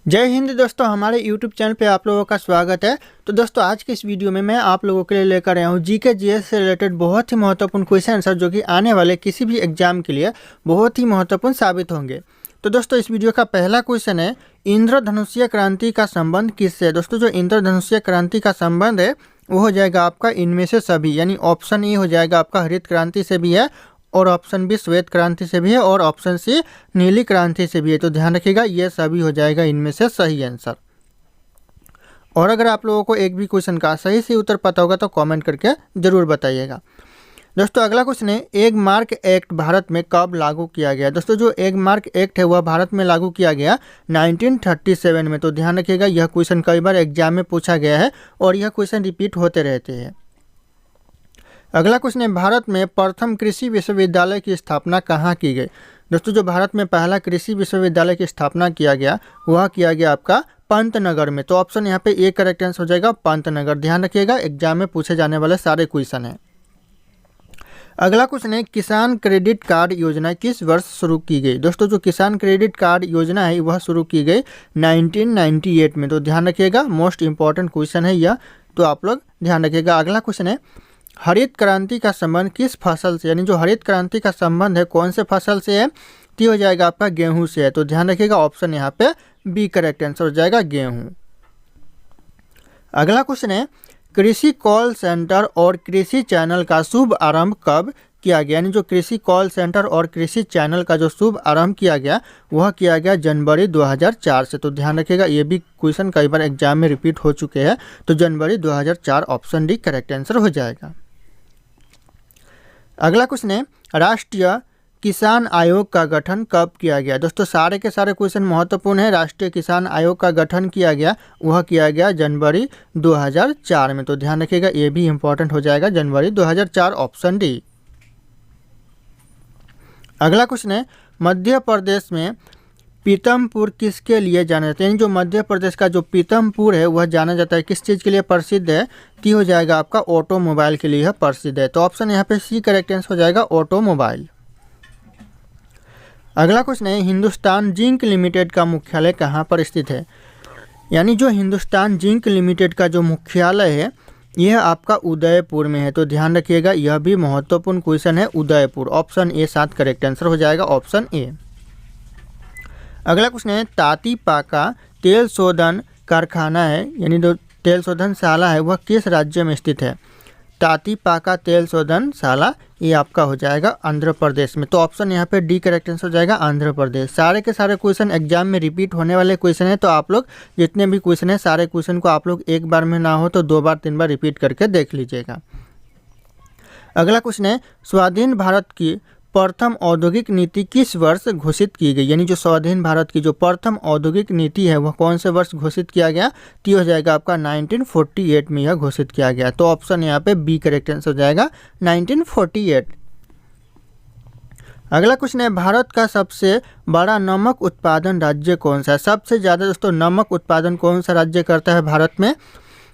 जय हिंद दोस्तों, हमारे YouTube चैनल पे आप लोगों का स्वागत है। तो दोस्तों, आज के इस वीडियो में मैं आप लोगों के लिए लेकर आया हूँ जीके जीएस से रिलेटेड बहुत ही महत्वपूर्ण क्वेश्चन आंसर जो कि आने वाले किसी भी एग्जाम के लिए बहुत ही महत्वपूर्ण साबित होंगे। तो दोस्तों, इस वीडियो का पहला क्वेश्चन है, इंद्रधनुषीय क्रांति का संबंध किससे है। दोस्तों, जो इंद्रधनुषीय क्रांति का संबंध है वो हो जाएगा आपका इनमें से सभी, यानी ऑप्शन ए हो जाएगा आपका हरित क्रांति से भी है, और ऑप्शन बी श्वेत क्रांति से भी है, और ऑप्शन सी नीली क्रांति से भी है। तो ध्यान रखिएगा, ये सभी हो जाएगा इनमें से सही आंसर। और अगर आप लोगों को एक भी क्वेश्चन का सही से उत्तर पता होगा तो कमेंट करके जरूर बताइएगा। दोस्तों, अगला क्वेश्चन है, एग मार्क एक्ट भारत में कब लागू किया गया। दोस्तों, जो एग मार्क एक्ट है वह भारत में लागू किया गया 1937 में। तो ध्यान रखिएगा, यह क्वेश्चन कई बार एग्जाम में पूछा गया है और यह क्वेश्चन रिपीट होते रहते हैं। अगला क्वेश्चन है, भारत में प्रथम कृषि विश्वविद्यालय की स्थापना कहाँ की गई। दोस्तों, जो भारत में पहला कृषि विश्वविद्यालय की स्थापना किया गया वह किया गया आपका पंतनगर में। तो ऑप्शन यहाँ पे ए करेक्ट आंसर हो जाएगा, पंतनगर। ध्यान रखिएगा, एग्जाम में पूछे जाने वाले सारे क्वेश्चन हैं। अगला क्वेश्चन है, किसान क्रेडिट कार्ड योजना किस वर्ष शुरू की गई। दोस्तों, जो किसान क्रेडिट कार्ड योजना है वह शुरू की गई 1998 में। तो ध्यान रखिएगा, मोस्ट इंपॉर्टेंट क्वेश्चन है यह, तो आप लोग ध्यान रखिएगा। अगला क्वेश्चन है, हरित क्रांति का संबंध किस फसल से, यानी जो हरित क्रांति का संबंध है कौन से फसल से है, तो हो जाएगा आपका गेहूं से है। तो ध्यान रखिएगा, ऑप्शन यहाँ पे बी करेक्ट आंसर हो जाएगा, गेहूं। अगला क्वेश्चन है, कृषि कॉल सेंटर और कृषि चैनल का शुभ आरंभ कब किया गया। यानी जो कृषि कॉल सेंटर और कृषि चैनल का जो शुभ आरंभ किया गया वह किया गया जनवरी 2004 से। तो ध्यान रखिएगा, ये भी क्वेश्चन कई बार एग्जाम में रिपीट हो चुके हैं। तो जनवरी 2004 ऑप्शन डी करेक्ट आंसर हो जाएगा। अगला क्वेश्चन है, राष्ट्रीय किसान आयोग का गठन कब किया गया। दोस्तों, सारे के सारे क्वेश्चन महत्वपूर्ण है। राष्ट्रीय किसान आयोग का गठन किया गया वह किया गया जनवरी 2004 में। तो ध्यान रखिएगा, ये भी इंपॉर्टेंट हो जाएगा, जनवरी 2004 ऑप्शन डी। अगला क्वेश्चन है, मध्य प्रदेश में पीतमपुर किसके लिए जाना जाता है। यानी जो मध्य प्रदेश का जो पीतमपुर है वह जाना जाता है किस चीज़ के लिए प्रसिद्ध है, तो हो जाएगा आपका ऑटोमोबाइल के लिए प्रसिद्ध है। तो ऑप्शन यहाँ पे सी करेक्ट आंसर हो जाएगा, ऑटोमोबाइल। अगला क्वेश्चन है, हिंदुस्तान जिंक लिमिटेड का मुख्यालय कहाँ पर स्थित है। यानी जो हिंदुस्तान जिंक लिमिटेड का जो मुख्यालय है यह आपका उदयपुर में है। तो ध्यान रखिएगा, यह भी महत्वपूर्ण क्वेश्चन है, उदयपुर। ऑप्शन ए साथ करेक्ट आंसर हो जाएगा, ऑप्शन ए। अगला क्वेश्चन है, ताती पाका तेल शोधन कारखाना है, यानी जो तेल शोधनशाला है वह किस राज्य में स्थित है। ताती पाका तेल शोधनशाला ये आपका हो जाएगा आंध्र प्रदेश में। तो ऑप्शन यहाँ पे डी करेक्ट आंसर हो जाएगा, आंध्र प्रदेश। सारे के सारे क्वेश्चन एग्जाम में रिपीट होने वाले क्वेश्चन है, तो आप लोग जितने भी क्वेश्चन है सारे क्वेश्चन को आप लोग एक बार में ना हो तो 2 बार 3 बार रिपीट करके देख लीजिएगा। अगला क्वेश्चन है, स्वाधीन भारत की प्रथम औद्योगिक नीति किस वर्ष घोषित की गई। यानी जो स्वाधीन भारत की जो प्रथम औद्योगिक नीति है वह कौन से वर्ष घोषित किया गया, तो हो जाएगा आपका 1948 में यह घोषित किया गया। तो ऑप्शन यहाँ पे बी करेक्ट आंसर हो जाएगा, 1948। अगला क्वेश्चन है, भारत का सबसे बड़ा नमक उत्पादन राज्य कौन सा है। सबसे ज़्यादा दोस्तों नमक उत्पादन कौन सा राज्य करता है भारत में,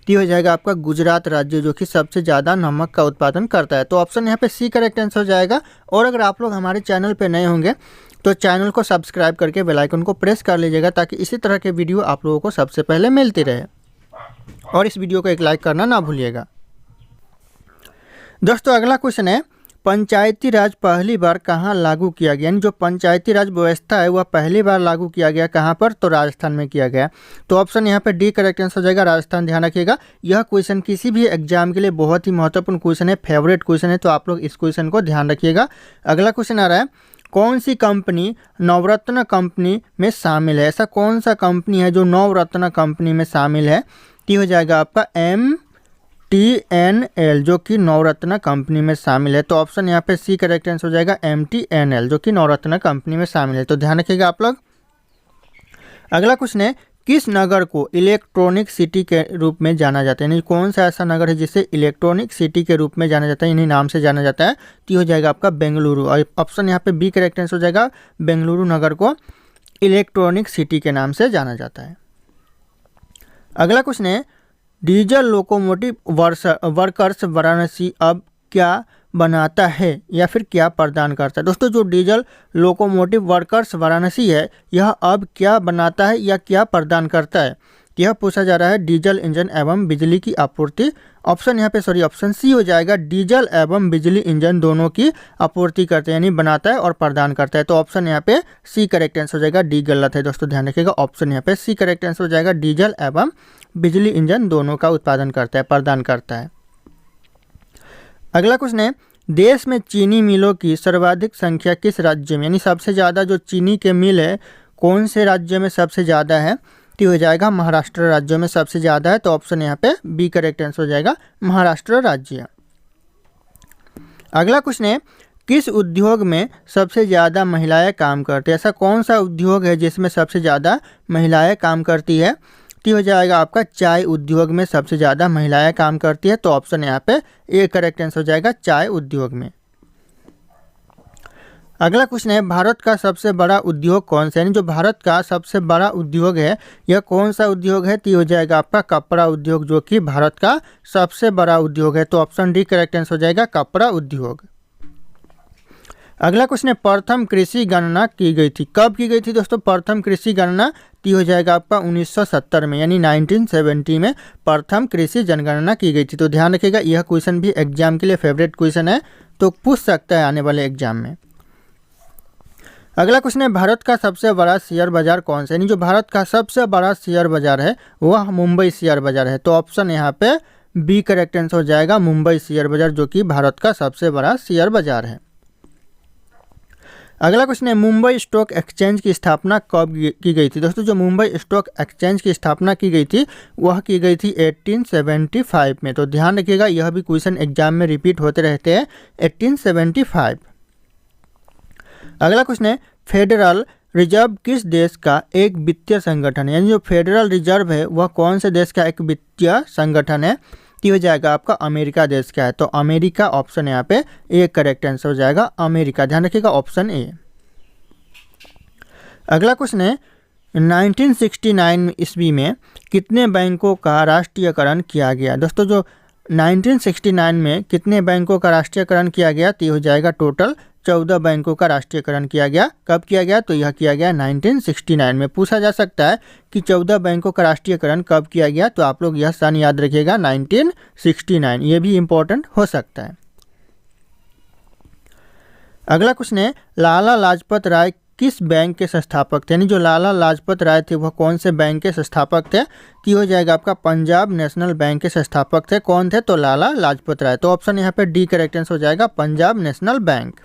तो हो जाएगा आपका गुजरात राज्य, जो कि सबसे ज़्यादा नमक का उत्पादन करता है। तो ऑप्शन यहाँ पे सी करेक्ट आंसर हो जाएगा। और अगर आप लोग हमारे चैनल पे नए होंगे तो चैनल को सब्सक्राइब करके बेल आइकन को प्रेस कर लीजिएगा, ताकि इसी तरह के वीडियो आप लोगों को सबसे पहले मिलती रहे। और इस वीडियो को एक लाइक करना ना भूलिएगा। दोस्तों, अगला क्वेश्चन है, पंचायती राज पहली बार कहाँ लागू किया गया। यानी जो पंचायती राज व्यवस्था है वह पहली बार लागू किया गया कहाँ पर, तो राजस्थान में किया गया। तो ऑप्शन यहाँ पे डी करेक्ट आंसर हो जाएगा, राजस्थान। ध्यान रखिएगा, यह क्वेश्चन किसी भी एग्जाम के लिए बहुत ही महत्वपूर्ण क्वेश्चन है, फेवरेट क्वेश्चन है, तो आप लोग इस क्वेश्चन को ध्यान रखिएगा। अगला क्वेश्चन आ रहा है, कौन सी कंपनी नवरत्न कंपनी में शामिल है। ऐसा कौन सा कंपनी है जो नवरत्न कंपनी में शामिल है, तो हो जाएगा आपका MTNL, जो कि नवरत्न कंपनी में शामिल है। तो ऑप्शन यहाँ पे सी करेक्ट आंसर हो जाएगा, MTNL, जो कि नवरत्न कंपनी में शामिल है। तो ध्यान रखिएगा आप लोग। अगला क्वेश्चन है, किस नगर को इलेक्ट्रॉनिक सिटी के रूप में जाना जाता है। यानी कौन सा ऐसा नगर है जिसे इलेक्ट्रॉनिक सिटी के रूप में जाना जाता है, इन्हीं नाम से जाना जाता है, तो हो जाएगा आपका बेंगलुरु। और ऑप्शन यहाँ पे बी करेक्ट आंसर हो जाएगा, बेंगलुरु नगर को इलेक्ट्रॉनिक सिटी के नाम से जाना जाता है। अगला क्वेश्चन है, डीजल लोकोमोटिव वर्कर्स वाराणसी अब क्या बनाता है या फिर क्या प्रदान करता है। दोस्तों जो डीजल लोकोमोटिव वर्कर्स वाराणसी है, यह अब क्या बनाता है या क्या प्रदान करता है, यह पूछा जा रहा है। डीजल इंजन एवं बिजली की आपूर्ति, ऑप्शन सी हो जाएगा, डीजल एवं बिजली इंजन दोनों की आपूर्ति करते हैं, यानी बनाता है और प्रदान करता है। तो ऑप्शन यहाँ पे सी करेक्ट आंसर हो जाएगा, डी गलत है दोस्तों, ध्यान रखिएगा। ऑप्शन यहाँ पे सी करेक्ट आंसर हो जाएगा, डीजल एवं बिजली इंजन दोनों का उत्पादन करता है, प्रदान करता है। अगला क्वेश्चन है, देश में चीनी मिलों की सर्वाधिक संख्या किस राज्य में, यानी सबसे ज़्यादा जो चीनी के मिल है कौन से राज्य में सबसे ज़्यादा है, तो हो जाएगा महाराष्ट्र राज्य में सबसे ज़्यादा है। तो ऑप्शन यहाँ पे बी करेक्ट आंसर हो जाएगा, महाराष्ट्र राज्य। अगला क्वेश्चन है, किस उद्योग में सबसे ज़्यादा महिलाएं काम करती है, ऐसा कौन सा उद्योग है जिसमें सबसे ज़्यादा महिलाएं काम करती है, तो हो जाएगा आपका चाय उद्योग में सबसे ज़्यादा महिलाएं काम करती है। तो ऑप्शन यहाँ पे ए करेक्ट आंसर हो जाएगा, चाय उद्योग में। अगला क्वेश्चन है, भारत का सबसे बड़ा उद्योग कौन सा है, यानी जो भारत का सबसे बड़ा उद्योग है यह कौन सा उद्योग है, तो हो जाएगा आपका कपड़ा उद्योग, जो कि भारत का सबसे बड़ा उद्योग है। तो ऑप्शन डी करेक्ट आंसर हो जाएगा, कपड़ा उद्योग। अगला क्वेश्चन है, प्रथम कृषि गणना की गई थी, कब की गई थी दोस्तों प्रथम कृषि गणना, तो हो जाएगा आपका 1970 में, यानी 1970 में प्रथम कृषि जनगणना की गई थी। तो ध्यान रखिएगा, यह क्वेश्चन भी एग्जाम के लिए फेवरेट क्वेश्चन है, तो पूछ सकता है आने वाले एग्जाम में। अगला क्वेश्चन है, भारत का सबसे बड़ा शेयर बाजार कौन सा है, यानी जो भारत का सबसे बड़ा शेयर बाजार है वह मुंबई शेयर बाजार है। तो ऑप्शन यहाँ पे बी करेक्ट आंसर हो जाएगा, मुंबई शेयर बाजार, जो कि भारत का सबसे बड़ा शेयर बाजार है। अगला क्वेश्चन है, मुंबई स्टॉक एक्सचेंज की स्थापना कब की गई थी, दोस्तों जो मुंबई स्टॉक एक्सचेंज की स्थापना की गई थी वह की गई थी 1875 में। तो ध्यान रखिएगा, यह भी क्वेश्चन एग्जाम में रिपीट होते रहते हैं, 1875। अगला क्वेश्चन है, फेडरल रिजर्व किस देश का एक वित्तीय संगठन है, यानी जो फेडरल रिजर्व है वह कौन से देश का एक वित्तीय संगठन है, तो हो जाएगा आपका अमेरिका देश का है। तो अमेरिका ऑप्शन यहाँ पे ए करेक्ट आंसर हो जाएगा, अमेरिका, ध्यान रखिएगा ऑप्शन ए। अगला क्वेश्चन है, 1969 ईस्वी में कितने बैंकों का राष्ट्रीयकरण किया गया, दोस्तों जो 1969 में कितने बैंकों का राष्ट्रीयकरण किया गया, तो हो जाएगा टोटल 14 बैंकों का राष्ट्रीयकरण किया गया। कब किया गया, तो यह किया गया 1969 में। पूछा जा सकता है कि 14 बैंकों का राष्ट्रीयकरण कब किया गया, तो आप लोग यह सन याद रखिएगा 1969, ये भी इम्पोर्टेंट हो सकता है। अगला क्वेश्चन है, लाला लाजपत राय किस बैंक के संस्थापक थे, यानी जो लाला लाजपत राय थे वह कौन से बैंक के संस्थापक थे, तो हो जाएगा आपका पंजाब नेशनल बैंक के संस्थापक थे। कौन थे, तो लाला लाजपत राय। तो ऑप्शन यहाँ पे डी करेक्ट आंसर हो जाएगा, पंजाब नेशनल बैंक।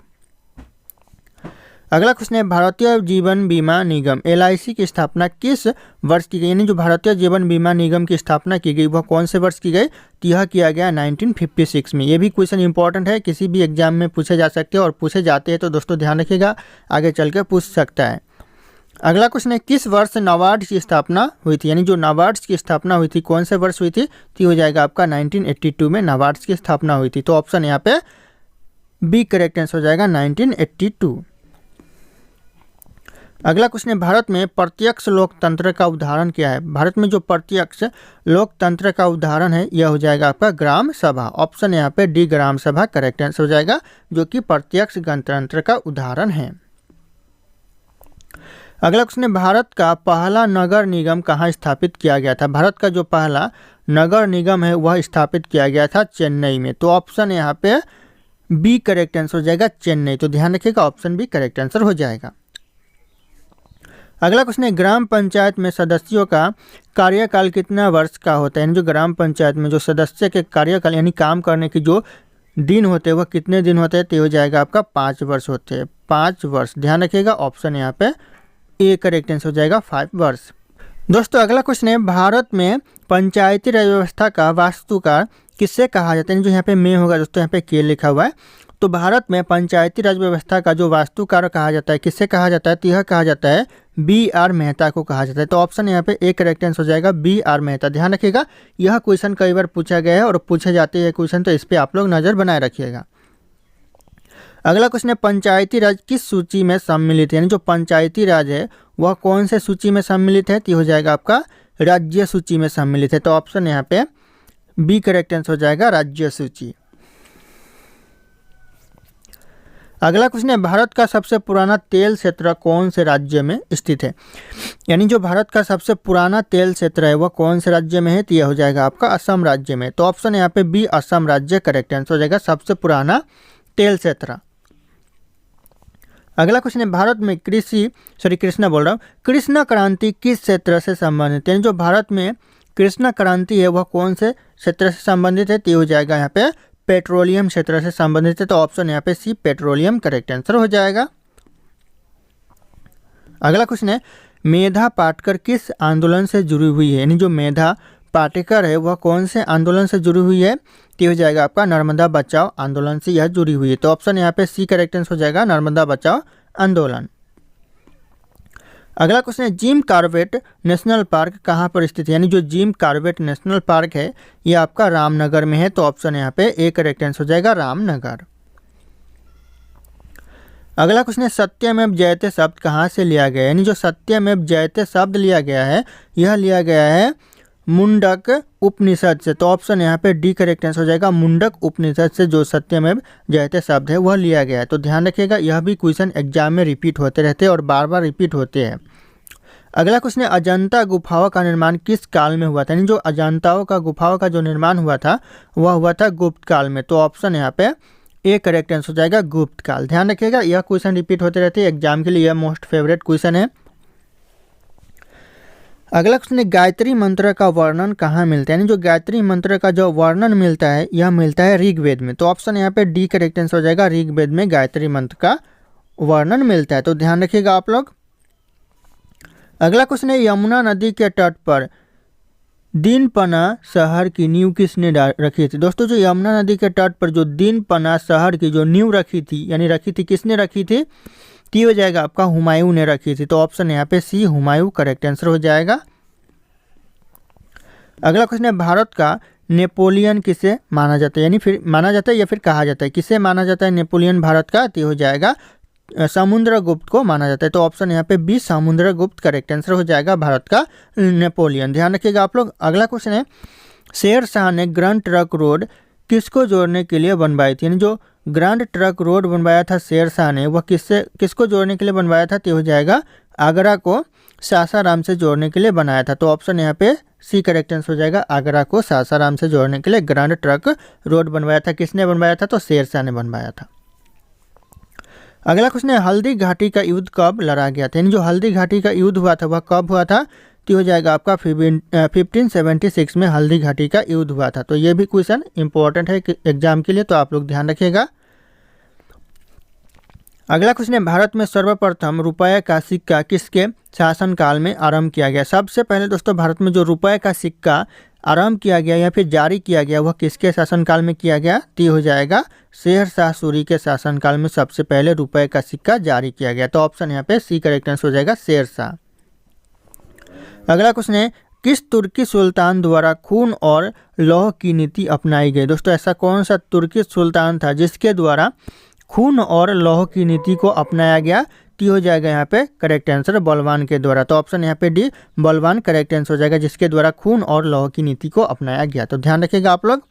अगला क्वेश्चन है, भारतीय जीवन बीमा निगम LIC की स्थापना किस वर्ष की गई, यानी जो भारतीय जीवन बीमा निगम की स्थापना की गई वह कौन से वर्ष की गई, तो यह किया गया 1956 में। ये भी क्वेश्चन इंपॉर्टेंट है, किसी भी एग्जाम में पूछे जा सकते हैं और पूछे जाते हैं, तो दोस्तों ध्यान रखिएगा, आगे चल के पूछ सकता है। अगला क्वेश्चन है, किस वर्ष नाबार्ड की स्थापना हुई थी, यानी जो नाबार्ड की स्थापना हुई थी कौन से वर्ष हुई थी, तो हो जाएगा आपका 1982 में नाबार्ड की स्थापना हुई थी। तो ऑप्शन यहाँ पे बी करेक्ट आंसर हो जाएगा, 1982। अगला क्वेश्चन है, भारत में प्रत्यक्ष लोकतंत्र का उदाहरण क्या है, भारत में जो प्रत्यक्ष लोकतंत्र का उदाहरण है यह हो जाएगा आपका ग्राम सभा। ऑप्शन यहाँ पे डी ग्राम सभा करेक्ट आंसर हो जाएगा, जो कि प्रत्यक्ष गणतंत्र का उदाहरण है। अगला क्वेश्चन है, भारत का पहला नगर निगम कहाँ स्थापित किया गया था, भारत का जो पहला नगर निगम है वह स्थापित किया गया था चेन्नई में। तो ऑप्शन यहाँ पे बी करेक्ट आंसर हो जाएगा, चेन्नई। तो ध्यान रखिएगा, ऑप्शन बी करेक्ट आंसर हो जाएगा। अगला क्वेश्चन है, ग्राम पंचायत में सदस्यों का कार्यकाल कितना वर्ष का होता है, यानी जो ग्राम पंचायत में जो सदस्य के कार्यकाल यानी काम करने की जो दिन होते हैं वह कितने दिन होते हैं, तो हो जाएगा आपका 5 वर्ष होते हैं, 5 वर्ष। ध्यान रखिएगा, ऑप्शन यहाँ पे ए करेक्ट आंसर हो जाएगा, 5 वर्ष। दोस्तों अगला क्वेश्चन है, भारत में पंचायती राज व्यवस्था का वास्तुकार किससे कहा जाता है, जो यहाँ पे में होगा दोस्तों, यहाँ पे के लिखा हुआ है। तो भारत में पंचायती राज व्यवस्था का जो वास्तुकार कहा जाता है किससे कहा जाता है, तो यह कहा जाता है BR मेहता को कहा जाता है। तो ऑप्शन यहाँ पे ए करेक्ट आंसर हो जाएगा, BR मेहता। ध्यान रखिएगा, यह क्वेश्चन कई बार पूछा गया है और पूछे जाते हैं क्वेश्चन, तो इस पर आप लोग नज़र बनाए रखिएगा। अगला क्वेश्चन है, पंचायती राज किस सूची में सम्मिलित है, यानी जो पंचायती राज है वह कौन से सूची में सम्मिलित है, तो हो जाएगा आपका राज्य सूची में सम्मिलित है। तो ऑप्शन यहाँ पे बी करेक्ट आंसर हो जाएगा, राज्य सूची। अगला क्वेश्चन है, भारत में पंचायती राज व्यवस्था का वास्तुकार किससे कहा जाता है, जो यहाँ पे में होगा दोस्तों, यहाँ पे के लिखा हुआ है। तो भारत में पंचायती राज व्यवस्था का जो वास्तुकार किससे कहा जाता है, तो यह कहा जाता है BR मेहता को कहा जाता है। तो ऑप्शन यहाँ पे अगला क्वेश्चन है, भारत का सबसे पुराना तेल क्षेत्र कौन से राज्य में स्थित है? यानी जो भारत का सबसे पुराना तेल क्षेत्र है वह कौन से राज्य में है? तो यह हो जाएगा आपका असम राज्य में। तो ऑप्शन यहाँ पे बी असम राज्य करेक्ट आंसर हो जाएगा, सबसे पुराना तेल क्षेत्र। अगला क्वेश्चन है, भारत में कृष्ण क्रांति किस क्षेत्र से संबंधित है? यानी जो भारत में कृष्ण क्रांति है वह कौन से क्षेत्र से संबंधित है? तो हो जाएगा यहाँ पे पेट्रोलियम क्षेत्र से संबंधित है। तो ऑप्शन यहाँ पे सी पेट्रोलियम करेक्ट आंसर हो जाएगा। अगला क्वेश्चन है, मेधा पाटकर किस आंदोलन से जुड़ी हुई है? यानी जो मेधा पाटेकर है वह कौन से आंदोलन से जुड़ी हुई है? तो हो जाएगा आपका नर्मदा बचाओ आंदोलन से यह जुड़ी हुई है। तो ऑप्शन यहाँ पे सी करेक्ट आंसर हो जाएगा, नर्मदा बचाओ आंदोलन। अगला क्वेश्चन है, जिम कॉर्बेट नेशनल पार्क कहाँ पर स्थित है? यानी जो जिम कॉर्बेट नेशनल पार्क है ये आपका रामनगर में है। तो ऑप्शन यहाँ पे ए करेक्ट आंसर हो जाएगा, रामनगर। अगला क्वेश्चन है, सत्यमेव जयते शब्द कहाँ से लिया गया है? यानी जो सत्यमेव जयते शब्द लिया गया है यह लिया गया है मुंडक उपनिषद से। तो ऑप्शन यहाँ पे डी करेक्ट आंसर हो जाएगा, मुंडक उपनिषद से जो सत्यमेव जयते शब्द है वह लिया गया है। तो ध्यान रखिएगा, यह भी क्वेश्चन एग्जाम में रिपीट होते रहते हैं और बार बार रिपीट होते हैं। अगला क्वेश्चन है, अजंता गुफाओं का निर्माण किस काल में हुआ था? यानी जो अजंताओं का गुफाओं का जो निर्माण हुआ था वह हुआ था गुप्त काल में। तो ऑप्शन यहाँ पे ए करेक्ट आंसर हो जाएगा, गुप्त काल। ध्यान रखिएगा, यह क्वेश्चन रिपीट होते रहते हैं एग्जाम के लिए, यह मोस्ट फेवरेट क्वेश्चन है। अगला क्वेश्चन है, गायत्री मंत्र का वर्णन कहाँ मिलता है? यानी जो गायत्री मंत्र का जो वर्णन मिलता है यह मिलता है ऋग्वेद में। तो ऑप्शन यहाँ पे डी करेक्ट आंसर हो जाएगा, ऋग्वेद में गायत्री मंत्र का वर्णन मिलता है। तो ध्यान रखिएगा आप लोग। अगला क्वेश्चन है, यमुना नदी के तट पर दीनपना शहर की नींव किसने रखी थी? दोस्तों जो यमुना नदी के तट पर जो दीनपना शहर की जो नींव रखी थी, यानी रखी थी, किसने रखी थी? ती हो जाएगा आपका हुमायूं ने रखी थी। तो ऑप्शन यहाँ पे सी हुमायूं करेक्ट आंसर हो जाएगा। अगला क्वेश्चन है, भारत का नेपोलियन किसे माना जाता है? यानी फिर माना जाता है या फिर कहा जाता है, किसे माना जाता है नेपोलियन भारत का? तो हो जाएगा समुद्रगुप्त को माना जाता है। तो ऑप्शन यहाँ पे बी समुद्रगुप्त करेक्ट आंसर हो जाएगा, भारत का नेपोलियन। ध्यान रखिएगा आप लोग। अगला क्वेश्चन है, शेर शाह ने ग्रैंड ट्रंक रोड किसको जोड़ने के लिए बनवाई थी? यानी जो ग्रैंड ट्रंक रोड बनवाया था शेर शाह ने वह किसको जोड़ने के लिए बनवाया था? तो हो जाएगा आगरा को सासाराम से जोड़ने के लिए बनाया था। तो ऑप्शन यहाँ पे सी करेक्ट आंसर हो जाएगा, आगरा को सासाराम से जोड़ने के लिए ग्रैंड ट्रंक रोड बनवाया था। किसने बनवाया था? तो शेर शाह ने बनवाया था। अगला क्वेश्चन है, हल्दी घाटी का युद्ध कब लड़ा गया था? यानी जो हल्दी घाटी का युद्ध हुआ था वह कब हुआ था? तो हो जाएगा आपका 1576 में हल्दी घाटी का युद्ध हुआ था। तो ये भी क्वेश्चन इंपॉर्टेंट है एग्जाम के लिए, तो आप लोग ध्यान रखिएगा। अगला क्वेश्चन है, भारत में सर्वप्रथम रुपये का सिक्का किसके शासनकाल में आरंभ किया गया? सबसे पहले दोस्तों भारत में जो रुपये का सिक्का आरंभ किया गया या फिर जारी किया गया वह किसके शासनकाल में किया गया? तो हो जाएगा शेर शाह सूरी के शासनकाल में सबसे पहले रुपये का सिक्का जारी किया गया। तो ऑप्शन यहाँ पे सी करेक्ट आंसर हो जाएगा, शेर शाह। अगला क्वेश्चन है, किस तुर्की सुल्तान द्वारा खून और लौह की नीति अपनाई गई? दोस्तों ऐसा कौन सा तुर्की सुल्तान था जिसके द्वारा खून और लौह की नीति को अपनाया गया? तो हो जाएगा यहाँ पे करेक्ट आंसर बलवान के द्वारा। तो ऑप्शन यहाँ पे डी बलवान करेक्ट आंसर हो जाएगा, जिसके द्वारा खून और लौह की नीति को अपनाया गया। तो ध्यान रखिएगा आप लोग।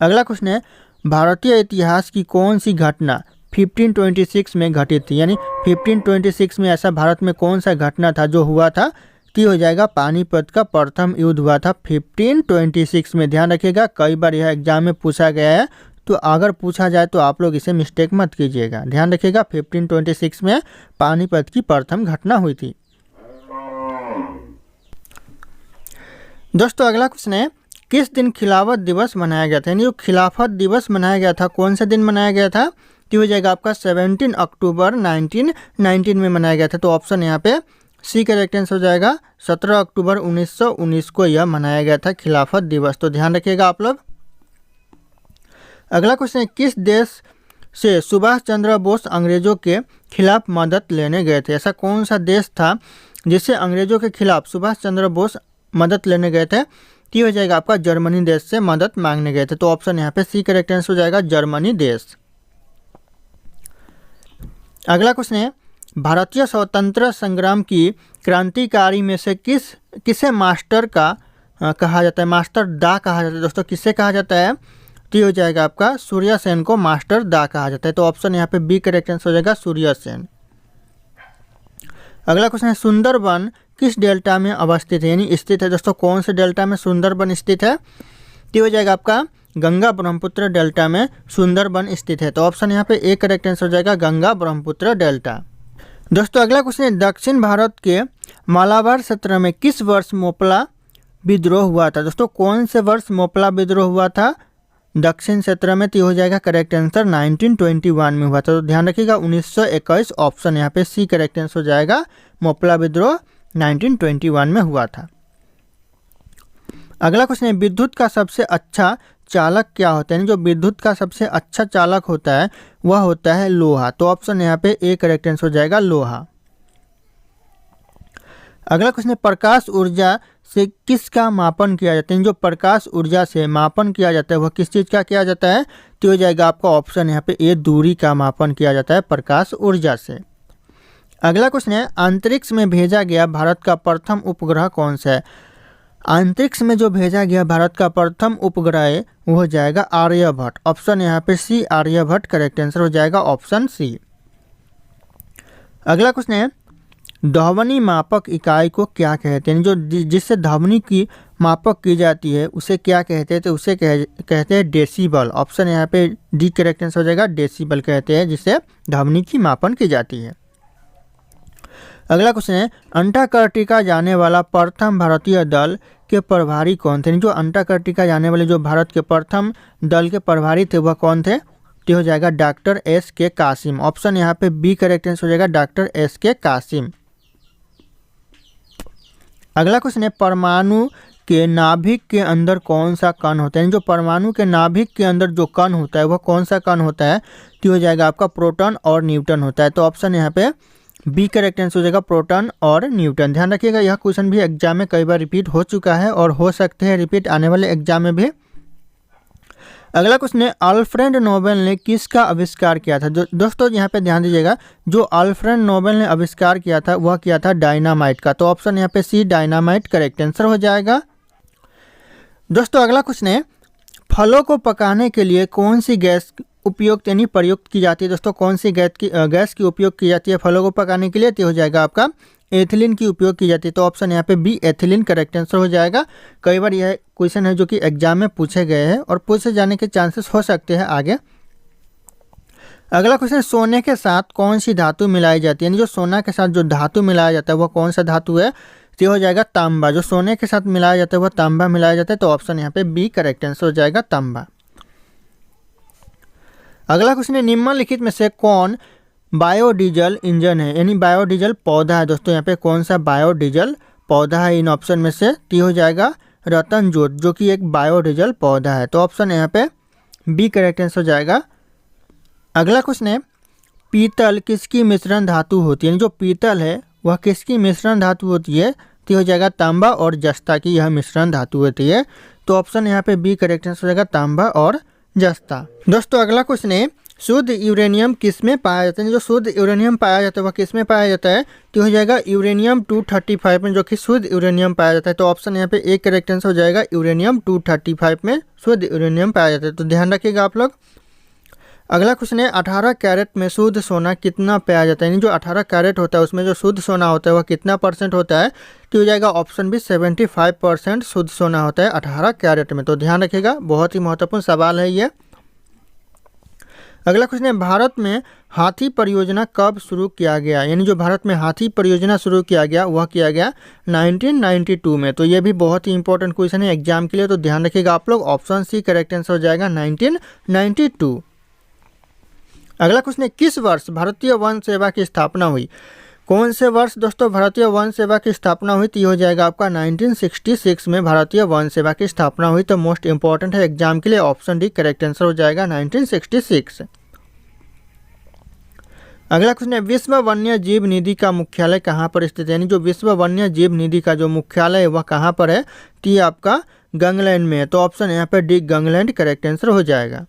अगला क्वेश्चन है, भारतीय इतिहास की कौन सी घटना 1526 में घटित थी? यानी 1526 में ऐसा भारत में कौन सा घटना था जो हुआ था? तो हो जाएगा पानीपत का प्रथम युद्ध हुआ था 1526 में। ध्यान रखिएगा, कई बार यह एग्जाम में पूछा गया है, तो अगर पूछा जाए तो आप लोग इसे मिस्टेक मत कीजिएगा। ध्यान रखिएगा 1526 में पानीपत की प्रथम घटना हुई थी। दोस्तों अगला क्वेश्चन है, किस दिन खिलाफत दिवस मनाया गया था? यानी जो खिलाफत दिवस मनाया गया था कौन से दिन मनाया गया था? तो हो जाएगा आपका 17 अक्टूबर 1919 में मनाया गया था। तो ऑप्शन यहाँ पे सी करेक्ट आंसर हो जाएगा, 17 अक्टूबर 1919 को यह मनाया गया था खिलाफत दिवस। तो ध्यान रखिएगा आप लोग। अगला क्वेश्चन है, किस देश से सुभाष चंद्र बोस अंग्रेजों के खिलाफ मदद लेने गए थे? ऐसा कौन सा देश था जिससे अंग्रेजों के खिलाफ सुभाष चंद्र बोस मदद लेने गए थे? तो हो जाएगा आपका जर्मनी देश से मदद मांगने गए थे। तो ऑप्शन यहाँ पे सी करेक्ट आंसर हो जाएगा, जर्मनी देश। अगला क्वेश्चन है, भारतीय स्वतंत्रता संग्राम की क्रांतिकारी में से किसे मास्टर का कहा जाता है? मास्टर दा कहा जाता है। दोस्तों किससे कहा जाता है? तो ये हो जाएगा आपका सूर्य सेन को मास्टर दा कहा जाता है। तो ऑप्शन यहाँ पे बी करेक्ट आंसर हो जाएगा सूर्य सेन। अगला क्वेश्चन है सुंदरबन किस डेल्टा में अवस्थित है, यानी स्थित है। दोस्तों कौन से डेल्टा में सुंदरबन स्थित है, तो हो जाएगा आपका गंगा ब्रह्मपुत्र डेल्टा में सुंदरबन स्थित है। तो ऑप्शन यहाँ पे ए करेक्ट आंसर हो जाएगा गंगा ब्रह्मपुत्र डेल्टा। दोस्तों अगला क्वेश्चन है दक्षिण भारत के मालाबार क्षेत्र में किस वर्ष मोपला विद्रोह हुआ था। दोस्तों कौन से वर्ष मोपला विद्रोह हुआ था दक्षिण क्षेत्र में, तो हो जाएगा करेक्ट आंसर 1921 में हुआ था। तो ध्यान रखिएगा 1921 ऑप्शन यहाँ पे सी करेक्ट आंसर हो जाएगा, मोपला विद्रोह 1921 में हुआ था। अगला क्वेश्चन है विद्युत का सबसे अच्छा चालक क्या होता है, जो विद्युत का सबसे अच्छा चालक होता है वह होता है लोहा। तो ऑप्शन यहाँ पे ए करेक्ट आंसर हो जाएगा लोहा। अगला क्वेश्चन है प्रकाश ऊर्जा से किसका मापन किया जाता है, जो प्रकाश ऊर्जा से मापन किया जाता है वह किस चीज़ का किया जाता है, तो हो जाएगा आपका ऑप्शन यहाँ पे ए दूरी का मापन किया जाता है प्रकाश ऊर्जा से। अगला क्वेश्चन है अंतरिक्ष में भेजा गया भारत का प्रथम उपग्रह कौन सा है। अंतरिक्ष में जो भेजा गया भारत का प्रथम उपग्रह है वो हो जाएगा आर्यभट्ट। ऑप्शन यहाँ पे सी आर्यभट्ट करेक्ट आंसर हो जाएगा ऑप्शन सी। अगला क्वेश्चन है ध्वनि मापक इकाई को क्या कहते हैं, जो जिससे ध्वनि की मापक की जाती है उसे क्या कहते हैं, तो उसे कहते हैं डेसिबल। ऑप्शन यहाँ पे डी करेक्ट आंसर हो जाएगा डेसिबल कहते हैं जिससे ध्वनि की मापन की जाती है। अगला क्वेश्चन है अंटार्कटिका जाने वाला प्रथम भारतीय दल के प्रभारी कौन थे, जो अंटार्कटिका जाने वाले जो भारत के प्रथम दल के प्रभारी थे वह कौन थे, तो हो जाएगा डॉक्टर एस के कासिम। ऑप्शन यहाँ पे बी करेक्ट आंसर हो जाएगा डॉक्टर एस के कासिम। अगला क्वेश्चन है परमाणु के नाभिक के अंदर कौन सा कण होता है, जो परमाणु के नाभिक के अंदर जो कण होता है वह कौन सा कण होता है, तो हो जाएगा आपका प्रोटॉन और न्यूट्रॉन होता है। तो ऑप्शन यहाँ पे बी करेक्ट आंसर हो जाएगा प्रोटॉन और न्यूट्रॉन। ध्यान रखिएगा यह क्वेश्चन भी एग्जाम में कई बार रिपीट हो चुका है और हो सकते हैं रिपीट आने वाले एग्जाम में भी। अगला क्वेश्चन है अल्फ्रेड नोबेल ने किसका आविष्कार किया था। दोस्तों यहाँ पे ध्यान दीजिएगा जो अल्फ्रेड नोबेल ने आविष्कार किया था वह किया था डायनामाइट का। तो ऑप्शन यहाँ पे सी डायनामाइट करेक्ट आंसर हो जाएगा। दोस्तों अगला क्वेश्चन है फलों को पकाने के लिए कौन सी गैस उपयुक्त यानी प्रयुक्त की जाती है। दोस्तों कौन सी गैस की उपयोग की जाती है फलों को पकाने के लिए, तो हो जाएगा आपका एथिलीन की उपयोग की जाती है। तो ऑप्शन यहाँ पे बी एथिलीन करेक्ट आंसर हो जाएगा। कई बार यह क्वेश्चन है जो कि एग्जाम में पूछे गए हैं और पूछे जाने के चांसेस हो सकते हैं आगे। अगला क्वेश्चन सोने के साथ कौन सी धातु मिलाई जाती है, यानी जो सोना के साथ जो धातु मिलाया जाता है वह कौन सा धातु है, तो हो जाएगा तांबा। जो सोने के साथ मिलाया जाता है वह तांबा मिलाया जाता है। तो ऑप्शन यहाँ पे बी करेक्ट आंसर हो जाएगा तांबा। अगला क्वेश्चन है निम्नलिखित में से कौन बायोडीजल इंजन है, यानी बायोडीजल पौधा है। दोस्तों यहाँ पे कौन सा बायोडीजल पौधा है इन ऑप्शन में से, तो हो जाएगा रतन जोत जो कि एक बायोडीजल पौधा है। तो ऑप्शन यहाँ पे बी करेक्ट आंसर हो जाएगा। अगला क्वेश्चन है पीतल किसकी मिश्रण धातु होती है, यानी जो पीतल है वह किसकी मिश्रण धातु होती है, तो हो जाएगा तांबा और जस्ता की यह मिश्रण धातु होती है। तो ऑप्शन यहाँ पे बी करेक्ट आंसर हो जाएगा तांबा और जस्ता। दोस्तों अगला क्वेश्चन है शुद्ध यूरेनियम किस में पाया जाता है, जो शुद्ध यूरेनियम पाया जाता है वह किस में पाया जाता है, तो हो जाएगा यूरेनियम 235 में जो कि शुद्ध यूरेनियम पाया जाता है। तो ऑप्शन यहाँ पे एक करेक्ट आंसर हो जाएगा यूरेनियम 235 में शुद्ध यूरेनियम पाया जाता है। तो ध्यान रखिएगा आप लोग। अगला क्वेश्चन है 18 कैरेट में शुद्ध सोना कितना पाया जाता है, यानी जो 18 कैरेट होता है उसमें जो शुद्ध सोना होता है वह कितना परसेंट होता है, तो हो जाएगा ऑप्शन भी 75% शुद्ध सोना होता है 18 कैरेट में। तो ध्यान रखिएगा बहुत ही महत्वपूर्ण सवाल है ये। अगला क्वेश्चन है भारत में हाथी परियोजना कब शुरू किया गया, यानी जो भारत में हाथी परियोजना शुरू किया गया वह किया गया 1992 में। तो ये भी बहुत ही इंपॉर्टेंट क्वेश्चन है एग्जाम के लिए। तो ध्यान रखिएगा आप लोग ऑप्शन सी करेक्ट आंसर हो जाएगा 1992। अगला क्वेश्चन है किस वर्ष भारतीय वन सेवा की स्थापना हुई, कौन से वर्ष दोस्तों भारतीय वन सेवा की स्थापना हुई, तो ये हो जाएगा आपका 1966 में भारतीय वन सेवा की स्थापना हुई। तो मोस्ट इंपॉर्टेंट है एग्जाम के लिए, ऑप्शन डी करेक्ट आंसर हो जाएगा 1966। अगला क्वेश्चन है विश्व वन्य जीव निधि का मुख्यालय कहाँ पर स्थित है, यानी जो विश्व वन्य जीव निधि का जो मुख्यालय है वह कहाँ पर है, तो ये आपका गंगलैंड में है। तो ऑप्शन यहाँ पर डी गंगलैंड करेक्ट आंसर हो जाएगा।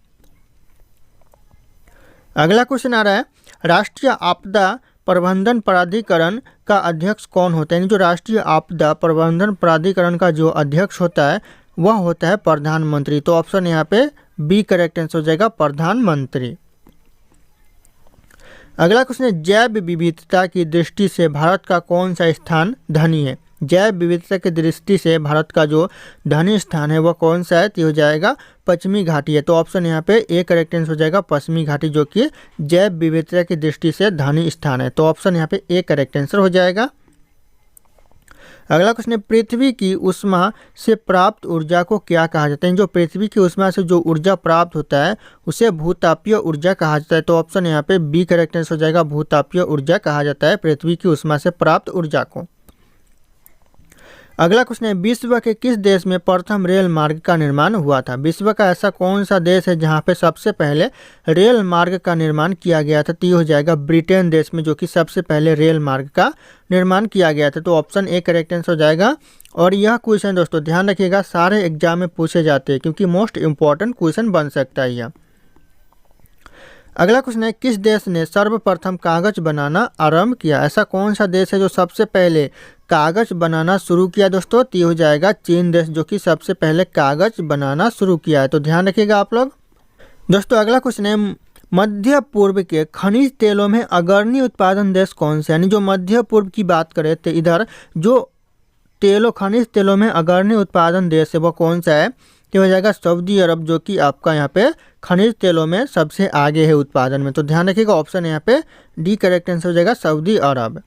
अगला क्वेश्चन आ रहा है राष्ट्रीय आपदा प्रबंधन प्राधिकरण का अध्यक्ष कौन होता है, यानी जो राष्ट्रीय आपदा प्रबंधन प्राधिकरण का जो अध्यक्ष होता है वह होता है प्रधानमंत्री। तो ऑप्शन यहाँ पे बी करेक्ट आंसर हो जाएगा, प्रधानमंत्री। अगला क्वेश्चन है, जैव विविधता की दृष्टि से भारत का कौन सा स्थान धनी है? जैव विविधता की दृष्टि से भारत का जो धनी स्थान है वह कौन सा है? तो हो जाएगा पश्चिमी घाटी है। तो ऑप्शन यहाँ पे ए करेक्ट आंसर हो जाएगा, पश्चिमी घाटी, जो कि जैव विविधता की दृष्टि से धनी स्थान है। तो ऑप्शन यहाँ पे ए करेक्ट आंसर हो जाएगा। अगला क्वेश्चन है, पृथ्वी की ऊष्मा से प्राप्त ऊर्जा को क्या कहा जाता है? जो पृथ्वी की ऊष्मा से जो ऊर्जा प्राप्त होता है उसे भूतापीय ऊर्जा कहा जाता है। तो ऑप्शन यहाँ पे बी करेक्ट आंसर हो जाएगा, भूतापीय ऊर्जा कहा जाता है पृथ्वी की ऊष्मा से प्राप्त ऊर्जा को। अगला क्वेश्चन है, विश्व के किस देश में प्रथम रेल मार्ग का निर्माण हुआ था? विश्व का ऐसा कौन सा देश है जहां पे सबसे पहले रेल मार्ग का निर्माण किया गया था? तो ये हो जाएगा ब्रिटेन देश में, जो कि सबसे पहले रेल मार्ग का निर्माण किया गया था। तो ऑप्शन ए करेक्ट आंसर हो जाएगा। और यह क्वेश्चन दोस्तों ध्यान रखिएगा, सारे एग्जाम में पूछे जाते हैं क्योंकि मोस्ट इंपॉर्टेंट क्वेश्चन बन सकता है यह। अगला क्वेश्चन है, किस देश ने सर्वप्रथम कागज बनाना आरंभ किया? ऐसा कौन सा देश है जो सबसे पहले कागज बनाना शुरू किया? दोस्तों तो ये हो जाएगा चीन देश, जो कि सबसे पहले कागज बनाना शुरू किया है। तो ध्यान रखिएगा आप लोग। दोस्तों अगला क्वेश्चन है, मध्य पूर्व के खनिज तेलों में अग्रणी उत्पादन देश कौन सा है? यानी जो मध्य पूर्व की बात करें तो इधर जो खनिज तेलों में अग्रणी उत्पादन देश है वो कौन सा है? तो हो जाएगा सऊदी अरब, जो कि आपका यहाँ पे खनिज तेलों में सबसे आगे है उत्पादन में। तो ध्यान रखिएगा, ऑप्शन यहाँ पे डी करेक्ट आंसर हो जाएगा, सऊदी अरब।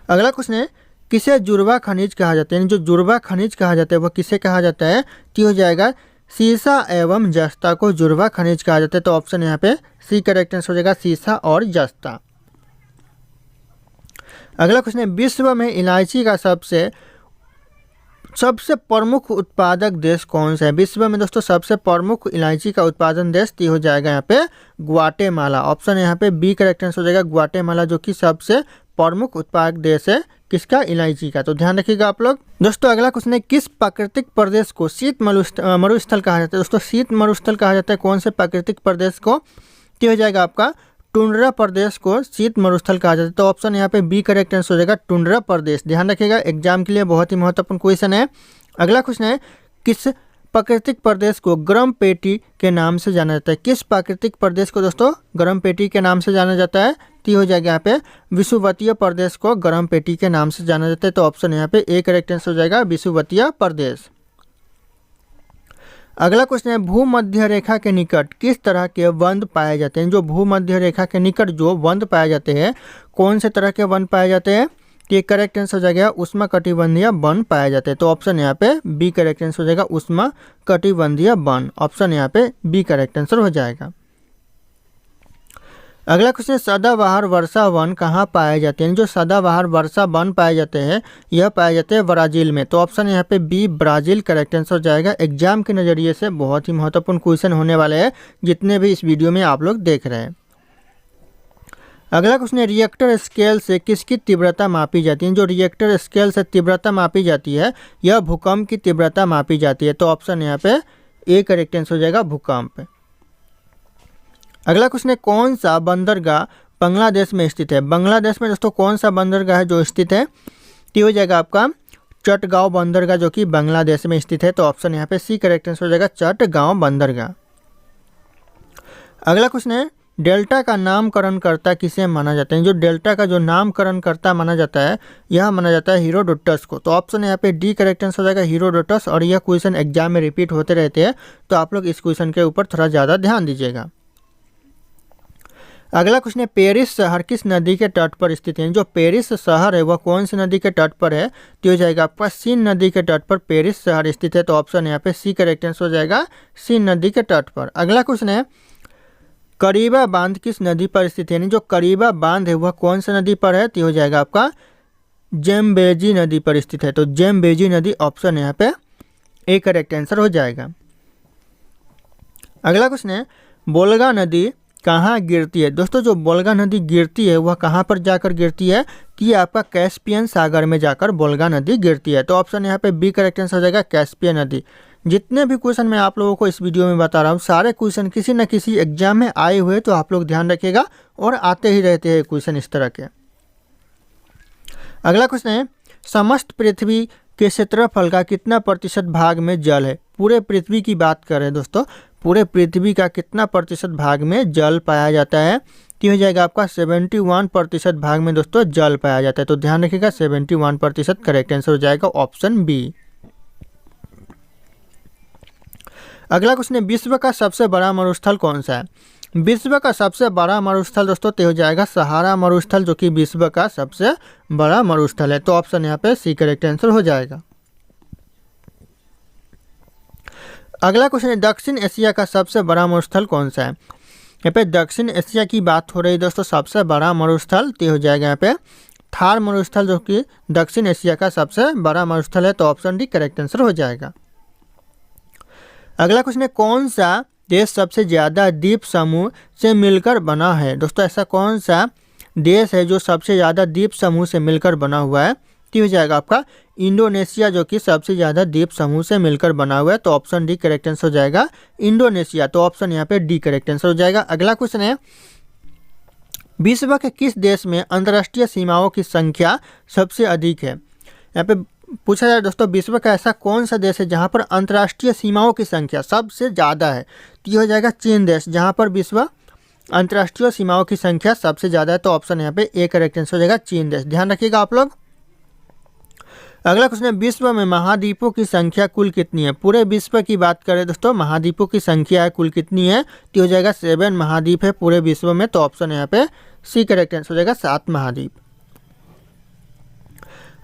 अगला क्वेश्चन है, किसे जुड़वा खनिज कहा जाता है? यानी जो जुड़वा खनिज कहा जाता है वह किसे कहा जाता है? तो हो जाएगा सीसा एवं जस्ता को जुड़वा खनिज कहा जाता है। तो ऑप्शन यहाँ पे सी करेक्ट आंसर हो जाएगा, सीसा और जस्ता। अगला क्वेश्चन है, विश्व में इलायची का सबसे प्रमुख उत्पादक देश कौन सा है? विश्व में दोस्तों सबसे प्रमुख इलायची का उत्पादन देश तो हो जाएगा यहाँ पे ग्वाटेमाला। ऑप्शन यहाँ पे बी करेक्ट आंसर हो जाएगा, ग्वाटेमाला, जो कि सबसे प्रमुख उत्पादक देश है किसका? इलायची का। तो ध्यान रखिएगा आप लोग। दोस्तों अगला क्वेश्चन है, किस प्राकृतिक प्रदेश को शीत मरुस्थल कहा जाता है? दोस्तों शीत मरुस्थल कहा जाता है कौन से प्राकृतिक प्रदेश को? तो हो जाएगा आपका टुंड्रा प्रदेश को शीत मरुस्थल कहा जाता है। तो ऑप्शन यहाँ पे बी करेक्ट आंसर हो जाएगा, टुंड्रा प्रदेश। ध्यान रखिएगा, एग्जाम के लिए बहुत ही महत्वपूर्ण क्वेश्चन है। अगला क्वेश्चन है, किस प्राकृतिक प्रदेश को गर्म पेटी के नाम से जाना जाता है? किस प्राकृतिक प्रदेश को दोस्तों गर्म पेटी के नाम से जाना जाता है? तो हो जाएगा यहाँ पे विषुवतीय प्रदेश को गर्म पेटी के नाम से जाना जाता है। तो ऑप्शन यहाँ पे ए करेक्ट आंसर हो जाएगा, विषुवतीय प्रदेश। अगला क्वेश्चन है, भूमध्य रेखा के निकट किस तरह के वन पाए जाते हैं? जो भूमध्य रेखा के निकट जो वन पाए जाते हैं, कौन से तरह के वन पाए जाते हैं? तो करेक्ट आंसर हो जाएगा, उष्णकटिबंधीय वन पाए जाते हैं। तो ऑप्शन यहाँ पे बी करेक्ट आंसर हो जाएगा, उष्णकटिबंधीय वन। ऑप्शन यहाँ पे बी करेक्ट आंसर हो जाएगा। अगला क्वेश्चन है, सदाबहार वर्षा वन कहाँ पाए जाते हैं? जो सदाबहार वर्षा वन पाए जाते हैं यह पाए जाते हैं ब्राज़ील में। तो ऑप्शन यहाँ पे बी ब्राज़ील करेक्ट आंसर हो जाएगा। एग्जाम के नज़रिए से बहुत ही महत्वपूर्ण क्वेश्चन होने वाले हैं जितने भी इस वीडियो में आप लोग देख रहे हैं। अगला क्वेश्चन है, रिएक्टर स्केल से किसकी तीव्रता मापी जाती है? जो रिएक्टर स्केल से तीव्रता मापी जाती है यह भूकंप की तीव्रता मापी जाती है। तो ऑप्शन यहाँ पे ए करेक्ट आंसर हो जाएगा, भूकंप। अगला क्वेश्चन है, कौन सा बंदरगाह बांग्लादेश में स्थित है? बांग्लादेश में दोस्तों कौन सा बंदरगाह है जो स्थित है? तो हो जाएगा आपका चटगांव बंदरगाह, जो कि बांग्लादेश में स्थित है। तो ऑप्शन यहाँ पे सी करेक्ट आंसर हो जाएगा, चटगांव बंदरगाह। अगला क्वेश्चन है, डेल्टा का नामकरणकर्ता किसे माना जाता है? जो डेल्टा का जो नामकरणकर्ता माना जाता है यह माना जाता है हीरोडोटस को। तो ऑप्शन यहाँ पे डी करेक्ट आंसर हो जाएगा, हीरोडोटस। और यह क्वेश्चन एग्जाम में रिपीट होते रहते हैं, तो आप लोग इस क्वेश्चन के ऊपर थोड़ा ज़्यादा ध्यान दीजिएगा। अगला क्वेश्चन है, पेरिस शहर किस नदी के तट पर स्थित है? जो पेरिस शहर है वह कौन सी नदी के तट पर है? तो हो जाएगा आपका सीन नदी के तट पर पेरिस शहर स्थित है। तो ऑप्शन यहाँ पे सी करेक्ट आंसर हो जाएगा, सीन नदी के तट पर। अगला क्वेश्चन है, करीबा बांध किस नदी पर स्थित है? यानी जो करीबा बांध है वह कौन सी नदी पर है? तो हो जाएगा आपका जेम्बेजी नदी पर स्थित है। तो जेम्बेजी नदी, ऑप्शन यहाँ पे ए करेक्ट आंसर हो जाएगा। अगला क्वेश्चन है, बोलगा नदी कहाँ गिरती है? दोस्तों जो बोलगा नदी गिरती है वह कहाँ पर जाकर गिरती है? कि आपका कैस्पियन सागर में जाकर बोलगा नदी गिरती है। तो ऑप्शन यहाँ पे बी करेक्ट आंसर हो जाएगा, कैस्पियन नदी। जितने भी क्वेश्चन मैं आप लोगों को इस वीडियो में बता रहा हूँ सारे क्वेश्चन किसी न किसी एग्जाम में आए हुए, तो आप लोग ध्यान रखिएगा, और आते ही रहते हैं क्वेश्चन इस तरह के। अगला क्वेश्चन है, समस्त पृथ्वी के क्षेत्रफल का कितना प्रतिशत भाग में जल है? पूरे पृथ्वी की बात करें दोस्तों, पूरे पृथ्वी का कितना प्रतिशत भाग में जल पाया जाता है? तो हो जाएगा आपका 71% भाग में दोस्तों जल पाया जाता है। तो ध्यान रखिएगा 71% करेक्ट आंसर हो जाएगा ऑप्शन बी। अगला क्वेश्चन है, विश्व का सबसे बड़ा मरुस्थल कौन सा है? विश्व का सबसे बड़ा मरुस्थल दोस्तों तो हो जाएगा सहारा मरुस्थल, जो कि विश्व का सबसे बड़ा मरुस्थल है। तो ऑप्शन यहाँ पे सी करेक्ट आंसर हो जाएगा। अगला क्वेश्चन है, दक्षिण एशिया का सबसे बड़ा मरुस्थल कौन सा है? यहाँ पे दक्षिण एशिया की बात हो रही है दोस्तों, सबसे बड़ा मरुस्थल तो हो जाएगा यहाँ पे थार मरुस्थल, जो कि दक्षिण एशिया का सबसे बड़ा मरुस्थल है। तो ऑप्शन डी करेक्ट आंसर हो जाएगा। अगला क्वेश्चन है, कौन सा देश सबसे ज़्यादा द्वीप समूह से मिलकर बना है? दोस्तों ऐसा कौन सा देश है जो सबसे ज़्यादा द्वीप समूह से मिलकर बना हुआ है? तो हो जाएगा आपका इंडोनेशिया, जो कि सबसे ज़्यादा द्वीप समूह से मिलकर बना हुआ है। तो ऑप्शन डी करेक्ट आंसर हो जाएगा इंडोनेशिया। तो ऑप्शन यहाँ पे डी करेक्ट आंसर हो जाएगा। अगला क्वेश्चन है, विश्व के किस देश में अंतर्राष्ट्रीय सीमाओं की संख्या सबसे अधिक है? यहाँ पे पूछा जाए दोस्तों, विश्व का ऐसा कौन सा देश है जहाँ पर अंतर्राष्ट्रीय सीमाओं की संख्या सबसे ज़्यादा है? तो ये हो जाएगा चीन देश, जहाँ पर विश्व अंतर्राष्ट्रीय सीमाओं की संख्या सबसे ज़्यादा है। तो ऑप्शन यहाँ पे ए करेक्ट आंसर हो जाएगा चीन देश। ध्यान रखिएगा आप लोग। अगला क्वेश्चन है, विश्व में महाद्वीपों की संख्या कुल कितनी है? पूरे विश्व की बात करें दोस्तों, महाद्वीपों की संख्या है कुल कितनी है? तो हो जाएगा 7 महाद्वीप है पूरे विश्व में। तो ऑप्शन यहाँ पे सी करेक्ट आंसर हो जाएगा 7 महाद्वीप।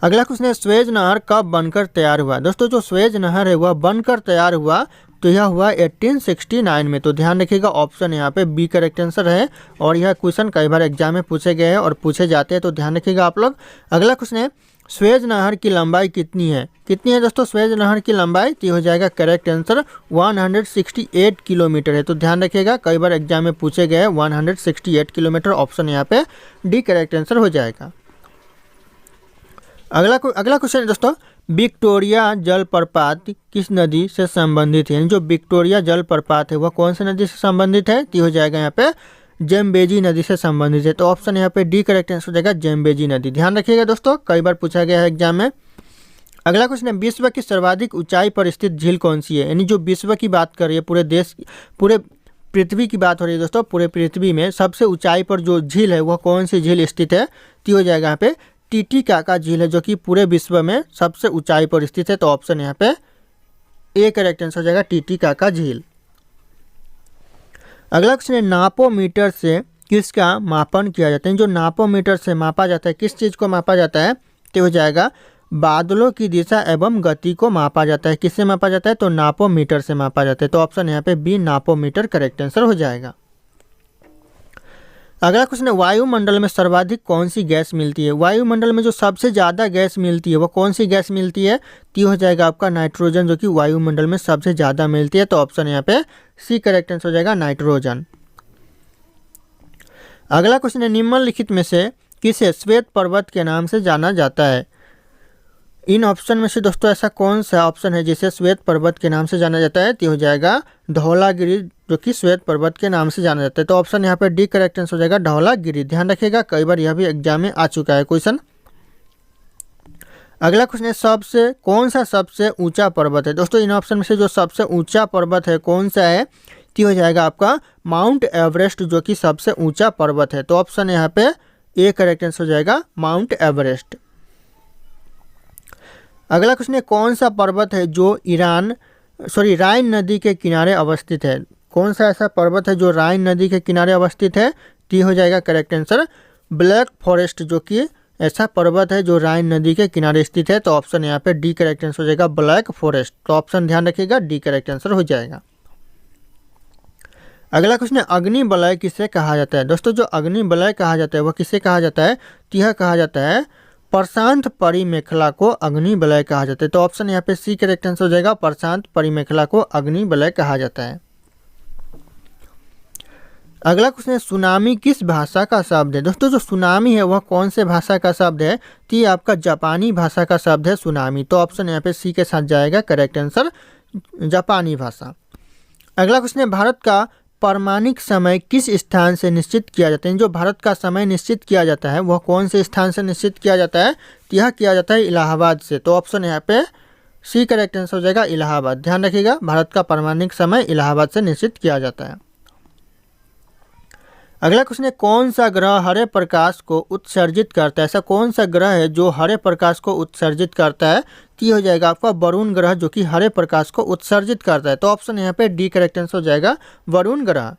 अगला क्वेश्चन है, स्वेज नहर कब बनकर तैयार हुआ? दोस्तों जो स्वेज नहर है वह बनकर तैयार हुआ तो यह हुआ 1869 में। तो ध्यान रखिएगा ऑप्शन यहाँ पे बी करेक्ट आंसर है, और यह क्वेश्चन कई बार एग्जाम में पूछे गए हैं और पूछे जाते हैं, तो ध्यान रखिएगा आप लोग। अगला क्वेश्चन है, स्वेज नहर की लंबाई कितनी है? कितनी है दोस्तों स्वेज नहर की लंबाई? तो हो जाएगा करेक्ट आंसर 168 किलोमीटर है। तो ध्यान रखिएगा कई बार एग्जाम में पूछे गए 168 किलोमीटर। ऑप्शन यहाँ पे डी करेक्ट आंसर हो जाएगा। अगला क्वेश्चन है दोस्तों, विक्टोरिया जलप्रपात किस नदी से संबंधित है? जो विक्टोरिया जलप्रपात है वह कौन सी नदी से संबंधित है? तो हो जाएगा यहाँ पे जेम्बेजी नदी से संबंधित है। तो ऑप्शन यहाँ पे डी करेक्ट आंसर हो जाएगा जेम्बेजी नदी। ध्यान रखिएगा दोस्तों, कई बार पूछा गया है एग्जाम में। अगला क्वेश्चन है, विश्व की सर्वाधिक ऊंचाई पर स्थित झील कौन सी है? यानी जो विश्व की बात कर रही है, पूरे पृथ्वी की बात हो रही है दोस्तों, पूरे पृथ्वी में सबसे ऊंचाई पर जो झील है वह कौन सी झील स्थित है? तो हो जाएगा यहाँ पे टीटीकाका झील है, जो कि पूरे विश्व में सबसे ऊंचाई पर स्थित है। तो ऑप्शन यहाँ पे ए करेक्ट आंसर हो जाएगा टीटीकाका झील। अगला क्वेश्चन है, नापोमीटर से किसका मापन किया जाता है? जो नापोमीटर से मापा जाता है, किस चीज़ को मापा जाता है? तो हो जाएगा बादलों की दिशा एवं गति को मापा जाता है। किससे मापा जाता है? तो नापोमीटर से मापा जाता है। तो ऑप्शन यहाँ पे बी नापोमीटर करेक्ट आंसर हो जाएगा। अगला क्वेश्चन है, वायुमंडल में सर्वाधिक कौन सी गैस मिलती है? वायुमंडल में जो सबसे ज़्यादा गैस मिलती है वो कौन सी गैस मिलती है? तो हो जाएगा आपका नाइट्रोजन, जो कि वायुमंडल में सबसे ज़्यादा मिलती है। तो ऑप्शन यहाँ पे सी करेक्ट आंसर हो जाएगा नाइट्रोजन। अगला क्वेश्चन है, निम्नलिखित में से किसे श्वेत पर्वत के नाम से जाना जाता है? इन ऑप्शन में से दोस्तों ऐसा कौन सा ऑप्शन है जिसे श्वेत पर्वत के नाम से जाना जाता है? तो हो जाएगा धौलागिरी, जो कि श्वेत पर्वत के नाम से जाना जाता है। तो ऑप्शन यहाँ पे डी करेक्ट आंसर हो जाएगा धौलागिरी। ध्यान रखिएगा कई बार यह भी एग्जाम में आ चुका है क्वेश्चन। अगला क्वेश्चन है, कौन सा सबसे ऊंचा पर्वत है? दोस्तों इन ऑप्शन में से जो सबसे ऊंचा पर्वत है कौन सा है? तो हो जाएगा आपका माउंट एवरेस्ट, जो कि सबसे ऊंचा पर्वत है। तो ऑप्शन यहाँ पे ए करेक्ट आंसर हो जाएगा माउंट एवरेस्ट। अगला क्वेश्चन है, कौन सा पर्वत है जो राइन नदी के किनारे अवस्थित है? कौन सा ऐसा पर्वत है जो राइन नदी के किनारे अवस्थित है? तो हो जाएगा करेक्ट आंसर ब्लैक फॉरेस्ट, जो कि ऐसा पर्वत है जो राइन नदी के किनारे स्थित है। तो ऑप्शन यहाँ पे डी करेक्ट आंसर हो जाएगा ब्लैक फॉरेस्ट। तो ऑप्शन ध्यान रखिएगा डी करेक्ट आंसर हो जाएगा। अगला क्वेश्चन है, अग्निवलय किसे कहा जाता है? दोस्तों जो अग्निवलय कहा जाता है वह किसे कहा जाता है? तो यह कहा जाता है प्रशांत परिमेखला को अग्निवलय कहा जाता है। तो ऑप्शन यहाँ पे सी करेक्ट आंसर हो जाएगा प्रशांत परिमेखला को अग्निवलय कहा जाता है। अगला क्वेश्चन है, सुनामी किस भाषा का शब्द है? दोस्तों जो सुनामी है वह कौन से भाषा का शब्द है? तो ये आपका जापानी भाषा का शब्द है सुनामी। तो ऑप्शन यहाँ पे सी के साथ जाएगा करेक्ट आंसर जापानी भाषा। अगला क्वेश्चन है, भारत का प्रामाणिक समय किस स्थान से निश्चित किया जाता है? जो भारत का समय निश्चित किया जाता है वह कौन से स्थान से निश्चित किया जाता है? तो यह किया जाता है इलाहाबाद से। तो ऑप्शन यहाँ पे सी करेक्ट आंसर हो जाएगा, इलाहाबाद। ध्यान रखिएगा, भारत का प्रामाणिक समय इलाहाबाद से निश्चित किया जाता है। अगला क्वेश्चन है, कौन सा ग्रह हरे प्रकाश को उत्सर्जित करता है? ऐसा कौन सा ग्रह है जो हरे प्रकाश को उत्सर्जित करता है? तो ये हो जाएगा आपका वरुण ग्रह, जो कि हरे प्रकाश को उत्सर्जित करता है। तो ऑप्शन यहाँ पे डी करेक्ट आंसर हो जाएगा, वरुण ग्रह।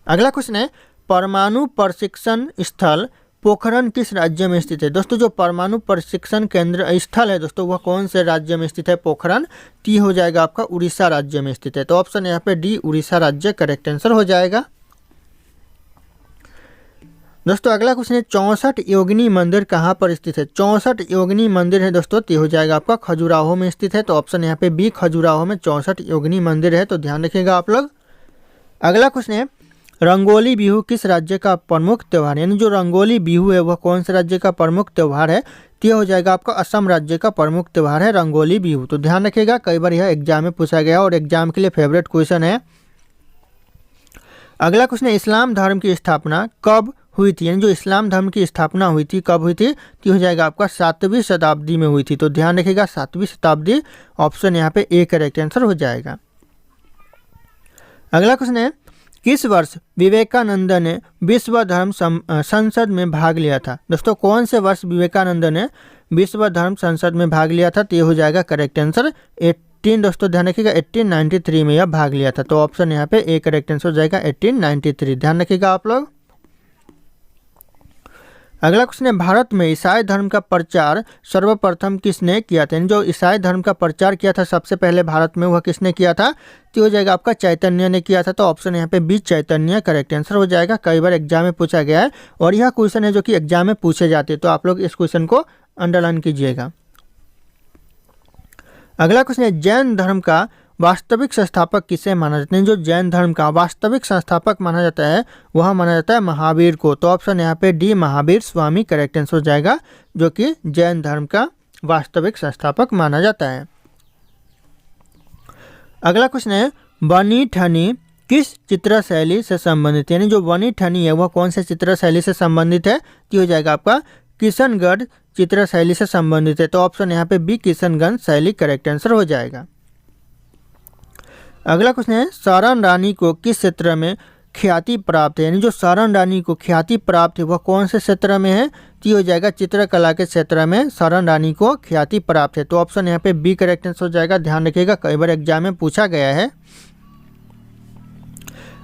अगला क्वेश्चन है, परमाणु प्रशिक्षण स्थल पोखरण किस राज्य में स्थित है? दोस्तों जो परमाणु प्रशिक्षण केंद्र स्थल है दोस्तों वह कौन से राज्य में स्थित है? पोखरण। ती हो जाएगा आपका उड़ीसा राज्य में स्थित है। तो ऑप्शन यहाँ पे डी उड़ीसा राज्य करेक्ट आंसर हो जाएगा। दोस्तों अगला क्वेश्चन है, 64 योगिनी मंदिर कहाँ पर स्थित है? 64 योगिनी मंदिर है दोस्तों, तो हो जाएगा आपका खजुराहो में स्थित है। तो ऑप्शन यहाँ पे बी खजुराहो में 64 योगिनी मंदिर है। तो ध्यान रखिएगा आप लोग। अगला क्वेश्चन है, रंगोली बिहू किस राज्य का प्रमुख त्यौहार है? यानी जो रंगोली बिहू है वह कौन से राज्य का प्रमुख त्यौहार है? तो यह हो जाएगा आपका असम राज्य का प्रमुख त्यौहार है रंगोली बिहू। तो ध्यान रखिएगा, कई बार यह एग्जाम में पूछा गया और एग्जाम के लिए फेवरेट क्वेश्चन है। अगला क्वेश्चन है, इस्लाम धर्म की स्थापना कब हुई थी? यानी जो इस्लाम धर्म की स्थापना हुई थी कब हुई थी? तो हो जाएगा आपका 7वीं शताब्दी में हुई थी। तो ध्यान रखिएगा 7वीं शताब्दी, ऑप्शन यहाँ पे ए करेक्ट आंसर हो जाएगा। अगला क्वेश्चन है, किस वर्ष विवेकानंद ने विश्व धर्म संसद में भाग लिया था? दोस्तों कौन से वर्ष विवेकानंद ने विश्व धर्म संसद में भाग लिया था? तो ये हो जाएगा करेक्ट आंसर 18। दोस्तों ध्यान रखिएगा 1893 में यह भाग लिया था। तो ऑप्शन यहाँ पे ए करेक्ट आंसर हो जाएगा 1893। ध्यान रखिएगा आप लोग। अगला क्वेश्चन है, भारत में ईसाई धर्म का प्रचार सर्वप्रथम किसने किया था? जो ईसाई धर्म का प्रचार किया था सबसे पहले भारत में, वह किसने किया था? तो हो जाएगा आपका चैतन्य ने किया था। तो ऑप्शन यहाँ पे बी चैतन्य करेक्ट आंसर हो जाएगा। कई बार एग्जाम में पूछा गया है और यह क्वेश्चन है जो कि एग्जाम में पूछे जाते हैं, तो आप लोग इस क्वेश्चन को अंडरलाइन कीजिएगा। अगला क्वेश्चन है, जैन धर्म का वास्तविक संस्थापक किसे माना जाता है? जो जैन धर्म का वास्तविक संस्थापक माना जाता है वह माना जाता है महावीर को। तो ऑप्शन यहाँ पे D Mahavir Swami correct answer हो जाएगा, जो कि जैन धर्म का वास्तविक संस्थापक माना जाता है। अगला क्वेश्चन है, बनी ठनी किस चित्र शैली से संबंधित है? यानी जो बनी ठनी है वह कौन से चित्र शैली से संबंधित है? तो हो जाएगा आपका किशनगढ़ चित्र शैली से संबंधित है। तो ऑप्शन यहाँ पे बी किशनगढ़ शैली करेक्ट आंसर हो जाएगा। अगला क्वेश्चन है, शरण रानी को किस क्षेत्र में ख्याति प्राप्त है? यानी जो शरण रानी को ख्याति प्राप्त है वह कौन से क्षेत्र में है? तो हो जाएगा चित्रकला के क्षेत्र में शरण रानी को ख्याति प्राप्त है। तो ऑप्शन यहाँ पे बी करेक्ट आंसर हो जाएगा। ध्यान रखिएगा, कई बार एग्जाम में पूछा गया है।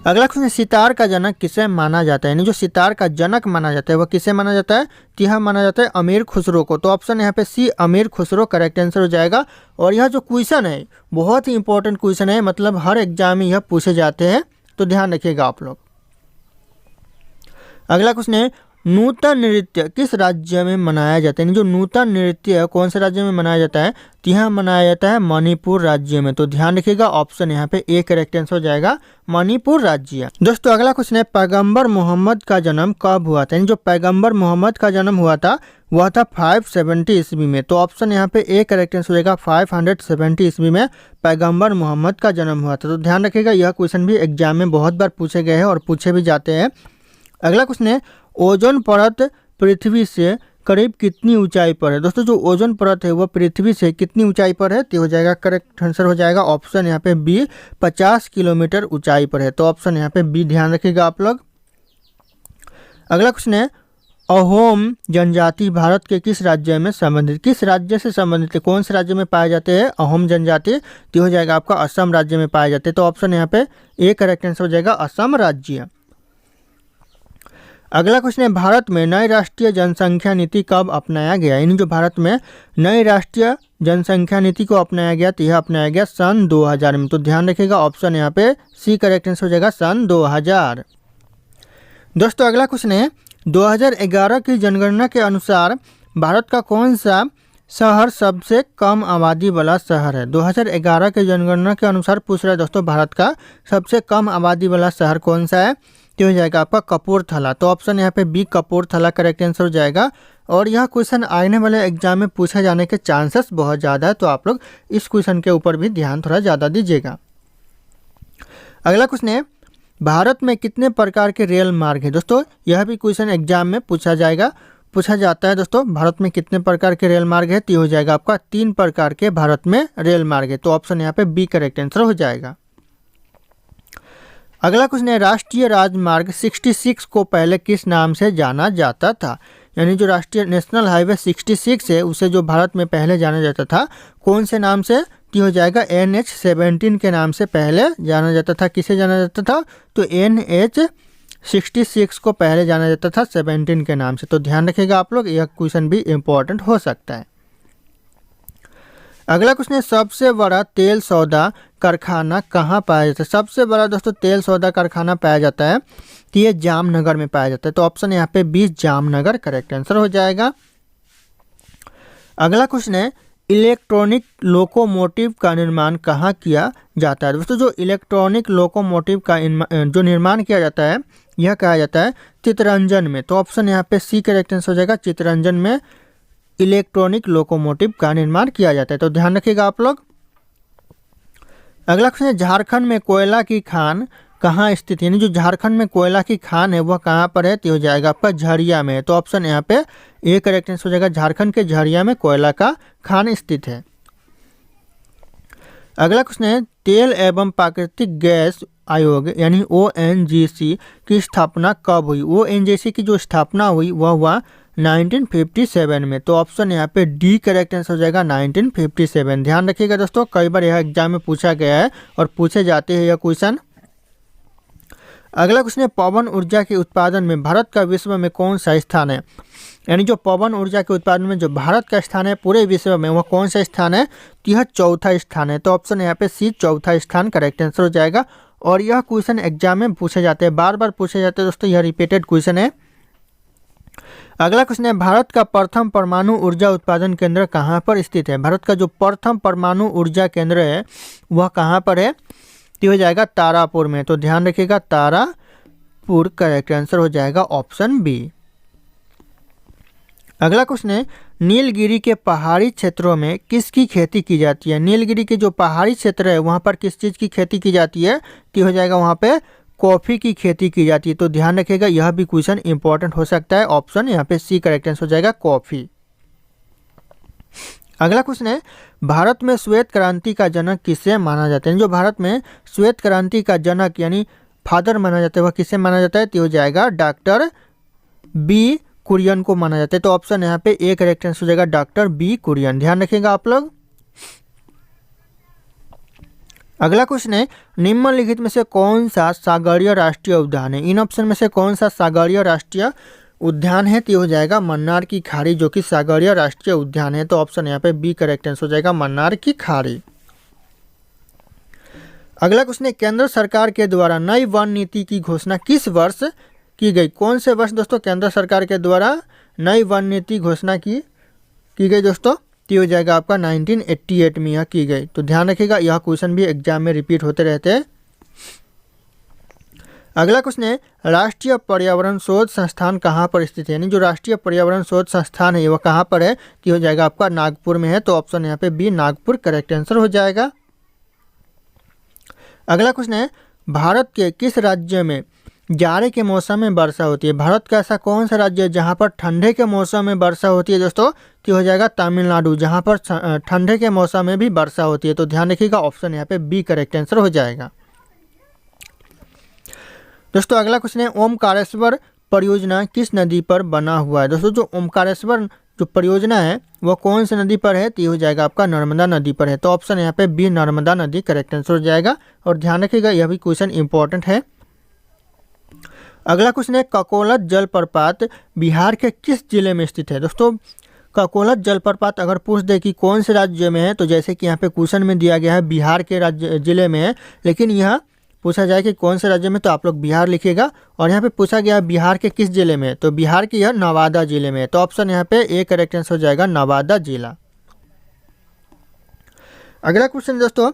अगला क्वेश्चन, सितार का जनक किसे माना जाता है? यानी जो सितार का जनक माना जाता है वह किसे माना जाता है? तो यह माना जाता है अमीर खुसरो को। तो ऑप्शन यहाँ पे सी अमीर खुसरो करेक्ट आंसर हो जाएगा। और यह जो क्वेश्चन है बहुत ही इंपॉर्टेंट क्वेश्चन है, मतलब हर एग्जाम में यह पूछे जाते हैं, तो ध्यान रखिएगा आप लोग। अगला क्वेश्चन है, नूतन नृत्य किस राज्य में मनाया जाता है? यानी जो नूतन नृत्य कौन से राज्य में मनाया जाता है? तो यह मनाया जाता है मणिपुर राज्य में। तो ध्यान रखिएगा, ऑप्शन यहाँ पे ए करेक्ट आंसर हो जाएगा, मणिपुर राज्य। दोस्तों अगला क्वेश्चन है, पैगंबर मोहम्मद का जन्म कब हुआ था? यानी जो पैगंबर मोहम्मद का जन्म हुआ था वह था 570 ईस्वी में। तो ऑप्शन यहाँ पे ए करेक्ट आंसर हो जाएगा, 570 ईस्वी में पैगंबर मोहम्मद का जन्म हुआ था। तो ध्यान रखिएगा, यह क्वेश्चन भी एग्जाम में बहुत बार पूछे गए हैं और पूछे भी जाते हैं। अगला क्वेश्चन है, ओजोन परत पृथ्वी से करीब कितनी ऊंचाई पर है? दोस्तों जो ओजोन परत है वह पृथ्वी से कितनी ऊंचाई पर है? तो हो जाएगा करेक्ट आंसर हो जाएगा ऑप्शन यहाँ पे बी 50 किलोमीटर ऊंचाई पर है। तो ऑप्शन यहाँ पे बी ध्यान रखिएगा आप लोग। अगला क्वेश्चन है, अहोम जनजाति भारत के किस राज्य में संबंधित, किस राज्य से संबंधित है? कौन से राज्य में पाए जाते हैं अहोम जनजाति? तो हो जाएगा आपका असम राज्य में पाए जाते हैं। तो ऑप्शन यहाँ पे ए करेक्ट आंसर हो जाएगा, असम राज्य। अगला क्वेश्चन है, भारत में नई राष्ट्रीय जनसंख्या नीति कब अपनाया गया? यानी जो भारत में नई राष्ट्रीय जनसंख्या नीति को अपनाया गया तो यह अपनाया गया सन 2000 में। तो ध्यान रखिएगा, ऑप्शन यहाँ पे सी करेक्ट आंसर हो जाएगा, सन 2000। दोस्तों अगला क्वेश्चन है, 2011 की जनगणना के अनुसार भारत का कौन सा शहर सबसे कम आबादी वाला शहर है? 2011 के जनगणना के अनुसार पूछ रहा है दोस्तों, भारत का सबसे कम आबादी वाला शहर कौन सा है? तो हो जाएगा आपका कपूरथला। तो ऑप्शन यहाँ पे बी कपूरथला करेक्ट आंसर हो जाएगा। और यह क्वेश्चन आने वाले एग्जाम में पूछा जाने के चांसेस बहुत ज़्यादा है, तो आप लोग इस क्वेश्चन के ऊपर भी ध्यान थोड़ा ज़्यादा दीजिएगा। अगला क्वेश्चन है, भारत में कितने प्रकार के रेल मार्ग है। दोस्तों यह भी क्वेश्चन एग्जाम में पूछा जाता है। दोस्तों भारत में कितने प्रकार के रेल मार्ग है, तो हो जाएगा आपका 3 प्रकार के भारत में रेल मार्ग है। तो ऑप्शन यहाँ पे बी करेक्ट आंसर हो जाएगा। अगला क्वेश्चन है, राष्ट्रीय राजमार्ग 66 को पहले किस नाम से जाना जाता था। यानी जो राष्ट्रीय नेशनल हाईवे 66 है उसे जो भारत में पहले जाना जाता था कौन से नाम से, तो हो जाएगा NH-17 के नाम से पहले जाना जाता था। किसे जाना जाता था, तो NH-66 को पहले जाना जाता था 17 के नाम से। तो ध्यान रखिएगा आप लोग, यह क्वेश्चन भी इम्पोर्टेंट हो सकता है। अगला क्वेश्चन है, सबसे बड़ा तेल सौदा कारखाना कहाँ पाया जाता है। सबसे बड़ा दोस्तों तेल सौदा कारखाना पाया जाता है तो ये जामनगर में पाया जाता है। तो ऑप्शन यहाँ पे बी जामनगर करेक्ट आंसर हो जाएगा। अगला क्वेश्चन है, इलेक्ट्रॉनिक लोकोमोटिव का निर्माण कहाँ किया जाता है। दोस्तों जो इलेक्ट्रॉनिक लोकोमोटिव का जो निर्माण किया जाता है यह कहा जाता है चितरंजन में। तो ऑप्शन यहाँ पे सी करेक्ट आंसर हो जाएगा, चितरंजन में इलेक्ट्रॉनिक लोकोमोटिव का निर्माण किया जाता है। तो ध्यान रखिएगा आप लोग। अगला क्वेश्चन है, झारखंड में कोयला की खान कहाँ स्थित है। यानी जो झारखंड में कोयला की खान है वह कहाँ पर है, तो हो जाएगा आपका झरिया में। तो ऑप्शन यहाँ पे ए करेक्ट आंसर हो जाएगा, झारखंड के झरिया में कोयला का खान स्थित है। अगला क्वेश्चन है, तेल एवं प्राकृतिक गैस आयोग यानी ONGC की स्थापना कब हुई। ONGC की जो स्थापना हुई वह हुआ 1957 में। तो ऑप्शन यहाँ पे डी करेक्ट आंसर हो जाएगा 1957। ध्यान रखिएगा दोस्तों, कई बार यह एग्जाम में पूछा गया है और पूछे जाते हैं यह क्वेश्चन। अगला क्वेश्चन है, पवन ऊर्जा के उत्पादन में भारत का विश्व में कौन सा स्थान है। यानी जो पवन ऊर्जा के उत्पादन में जो भारत का स्थान है पूरे विश्व में वह कौन सा स्थान है, तो यह चौथा स्थान है। तो ऑप्शन यहाँ पे सी चौथा स्थान करेक्ट आंसर हो जाएगा। और यह क्वेश्चन एग्जाम में पूछे जाते हैं, बार बार पूछे जाते हैं दोस्तों, यह रिपीटेड क्वेश्चन है। अगला क्वेश्चन है, भारत का प्रथम परमाणु ऊर्जा उत्पादन केंद्र कहाँ पर स्थित है। भारत का जो प्रथम परमाणु ऊर्जा केंद्र है वह कहाँ पर है, तो हो जाएगा तारापुर में। तो ध्यान रखिएगा, तारापुर करेक्ट आंसर हो जाएगा ऑप्शन बी। अगला क्वेश्चन है, नीलगिरी के पहाड़ी क्षेत्रों में किसकी खेती की जाती है। नीलगिरी के जो पहाड़ी क्षेत्र है वहाँ पर किस चीज़ की खेती की जाती है, तो हो जाएगा वहाँ पे कॉफ़ी की खेती की जाती है। तो ध्यान रखिएगा, यह भी क्वेश्चन इंपॉर्टेंट हो सकता है। ऑप्शन यहाँ पे सी करेक्ट आंसर हो जाएगा, कॉफ़ी। अगला क्वेश्चन है, भारत में श्वेत क्रांति का जनक किसे माना जाता है। जो भारत में श्वेत क्रांति का जनक यानी फादर माना जाता है वह किसे माना जाता है, तो हो जाएगा डॉक्टर बी कुरियन को माना जाता है। तो ऑप्शन यहाँ पे ए करेक्ट आंसर हो जाएगा, डॉक्टर बी कुरियन। ध्यान रखिएगा आप लोग। अगला क्वेश्चन है, निम्नलिखित में से कौन सा सागरीय राष्ट्रीय उद्यान है। इन ऑप्शन में से कौन सा सागरीय राष्ट्रीय उद्यान है, तो हो जाएगा मन्नार की खाड़ी जो कि सागरीय राष्ट्रीय उद्यान है। तो ऑप्शन यहाँ पे बी करेक्ट आंसर हो जाएगा, मन्नार की खाड़ी। अगला क्वेश्चन है, केंद्र सरकार के द्वारा नई वन नीति की घोषणा किस वर्ष की गई। कौन से वर्ष दोस्तों केंद्र सरकार के द्वारा नई वन नीति घोषणा की गई दोस्तों, तो हो जाएगा आपका 1988 में यह की गई। तो ध्यान रखिएगा, यह क्वेश्चन भी एग्जाम में रिपीट होते रहते हैं। अगला क्वेश्चन है, राष्ट्रीय पर्यावरण शोध संस्थान कहाँ पर स्थित है। यानी जो राष्ट्रीय पर्यावरण शोध संस्थान है वह कहाँ पर है, तो हो जाएगा आपका नागपुर में है। तो ऑप्शन यहाँ पे बी नागपुर करेक्ट आंसर हो जाएगा। अगला क्वेश्चन है, भारत के किस राज्य में जाड़े के मौसम में वर्षा होती है। भारत का ऐसा कौन सा राज्य है जहाँ पर ठंडे के मौसम में वर्षा होती है दोस्तों, तो हो जाएगा तमिलनाडु, जहाँ पर ठंडे के मौसम में भी वर्षा होती है। तो ध्यान रखिएगा, ऑप्शन यहाँ पे बी करेक्ट आंसर हो जाएगा। दोस्तों अगला क्वेश्चन है, ओमकारेश्वर परियोजना किस नदी पर बना हुआ है। दोस्तों जो ओमकारेश्वर जो परियोजना है वह कौन सी नदी पर है, तो हो जाएगा आपका नर्मदा नदी पर है। तो ऑप्शन यहाँ पे बी नर्मदा नदी करेक्ट आंसर हो जाएगा। और ध्यान रखिएगा, यह भी क्वेश्चन इंपॉर्टेंट है। अगला क्वेश्चन है, ककोलत जलप्रपात बिहार के किस जिले में स्थित है। दोस्तों ककोलत जलप्रपात अगर पूछ दे कि कौन से राज्य में है, तो जैसे कि यहाँ पे क्वेश्चन में दिया गया है बिहार के राज्य जिले में है, लेकिन यह पूछा जाए कि कौन से राज्य में, तो आप लोग बिहार लिखिएगा। और यहाँ पे पूछा गया है बिहार के किस जिले में, तो बिहार की यह नवादा जिले में है। तो ऑप्शन यहाँ पे ए करेक्ट आंसर हो जाएगा, नवादा जिला। अगला क्वेश्चन दोस्तों,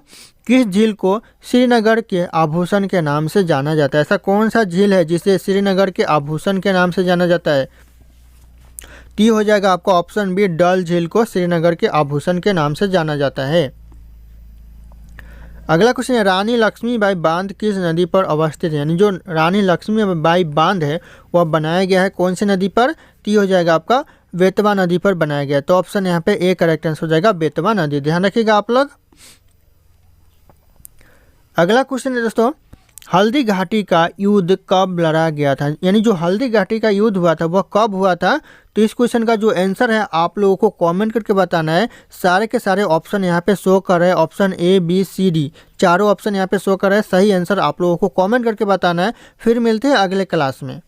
किस झील को श्रीनगर के आभूषण के नाम से जाना जाता है। ऐसा कौन सा झील है जिसे श्रीनगर के आभूषण के नाम से जाना जाता है, तो हो जाएगा आपका ऑप्शन बी डल झील को श्रीनगर के आभूषण के नाम से जाना जाता है। अगला क्वेश्चन है रानी लक्ष्मीबाई बांध किस नदी पर अवस्थित है, यानी जो रानी लक्ष्मीबाई बांध है वह बनाया गया है कौन सी नदी पर, तो ये हो जाएगा आपका बेतवा नदी पर बनाया गया। तो ऑप्शन यहाँ पे ए करेक्ट आंसर हो जाएगा बेतवा नदी, ध्यान रखिएगा आप लोग। अगला क्वेश्चन है दोस्तों हल्दी घाटी का युद्ध कब लड़ा गया था, यानी जो हल्दी घाटी का युद्ध हुआ था वह कब हुआ था। तो इस क्वेश्चन का जो आंसर है आप लोगों को कमेंट करके बताना है। सारे के सारे ऑप्शन यहाँ पे शो कर रहे हैं, option A B C D चारों ऑप्शन यहाँ पे शो कर रहे हैं। सही आंसर आप लोगों को कमेंट करके बताना है। फिर मिलते हैं अगले क्लास में।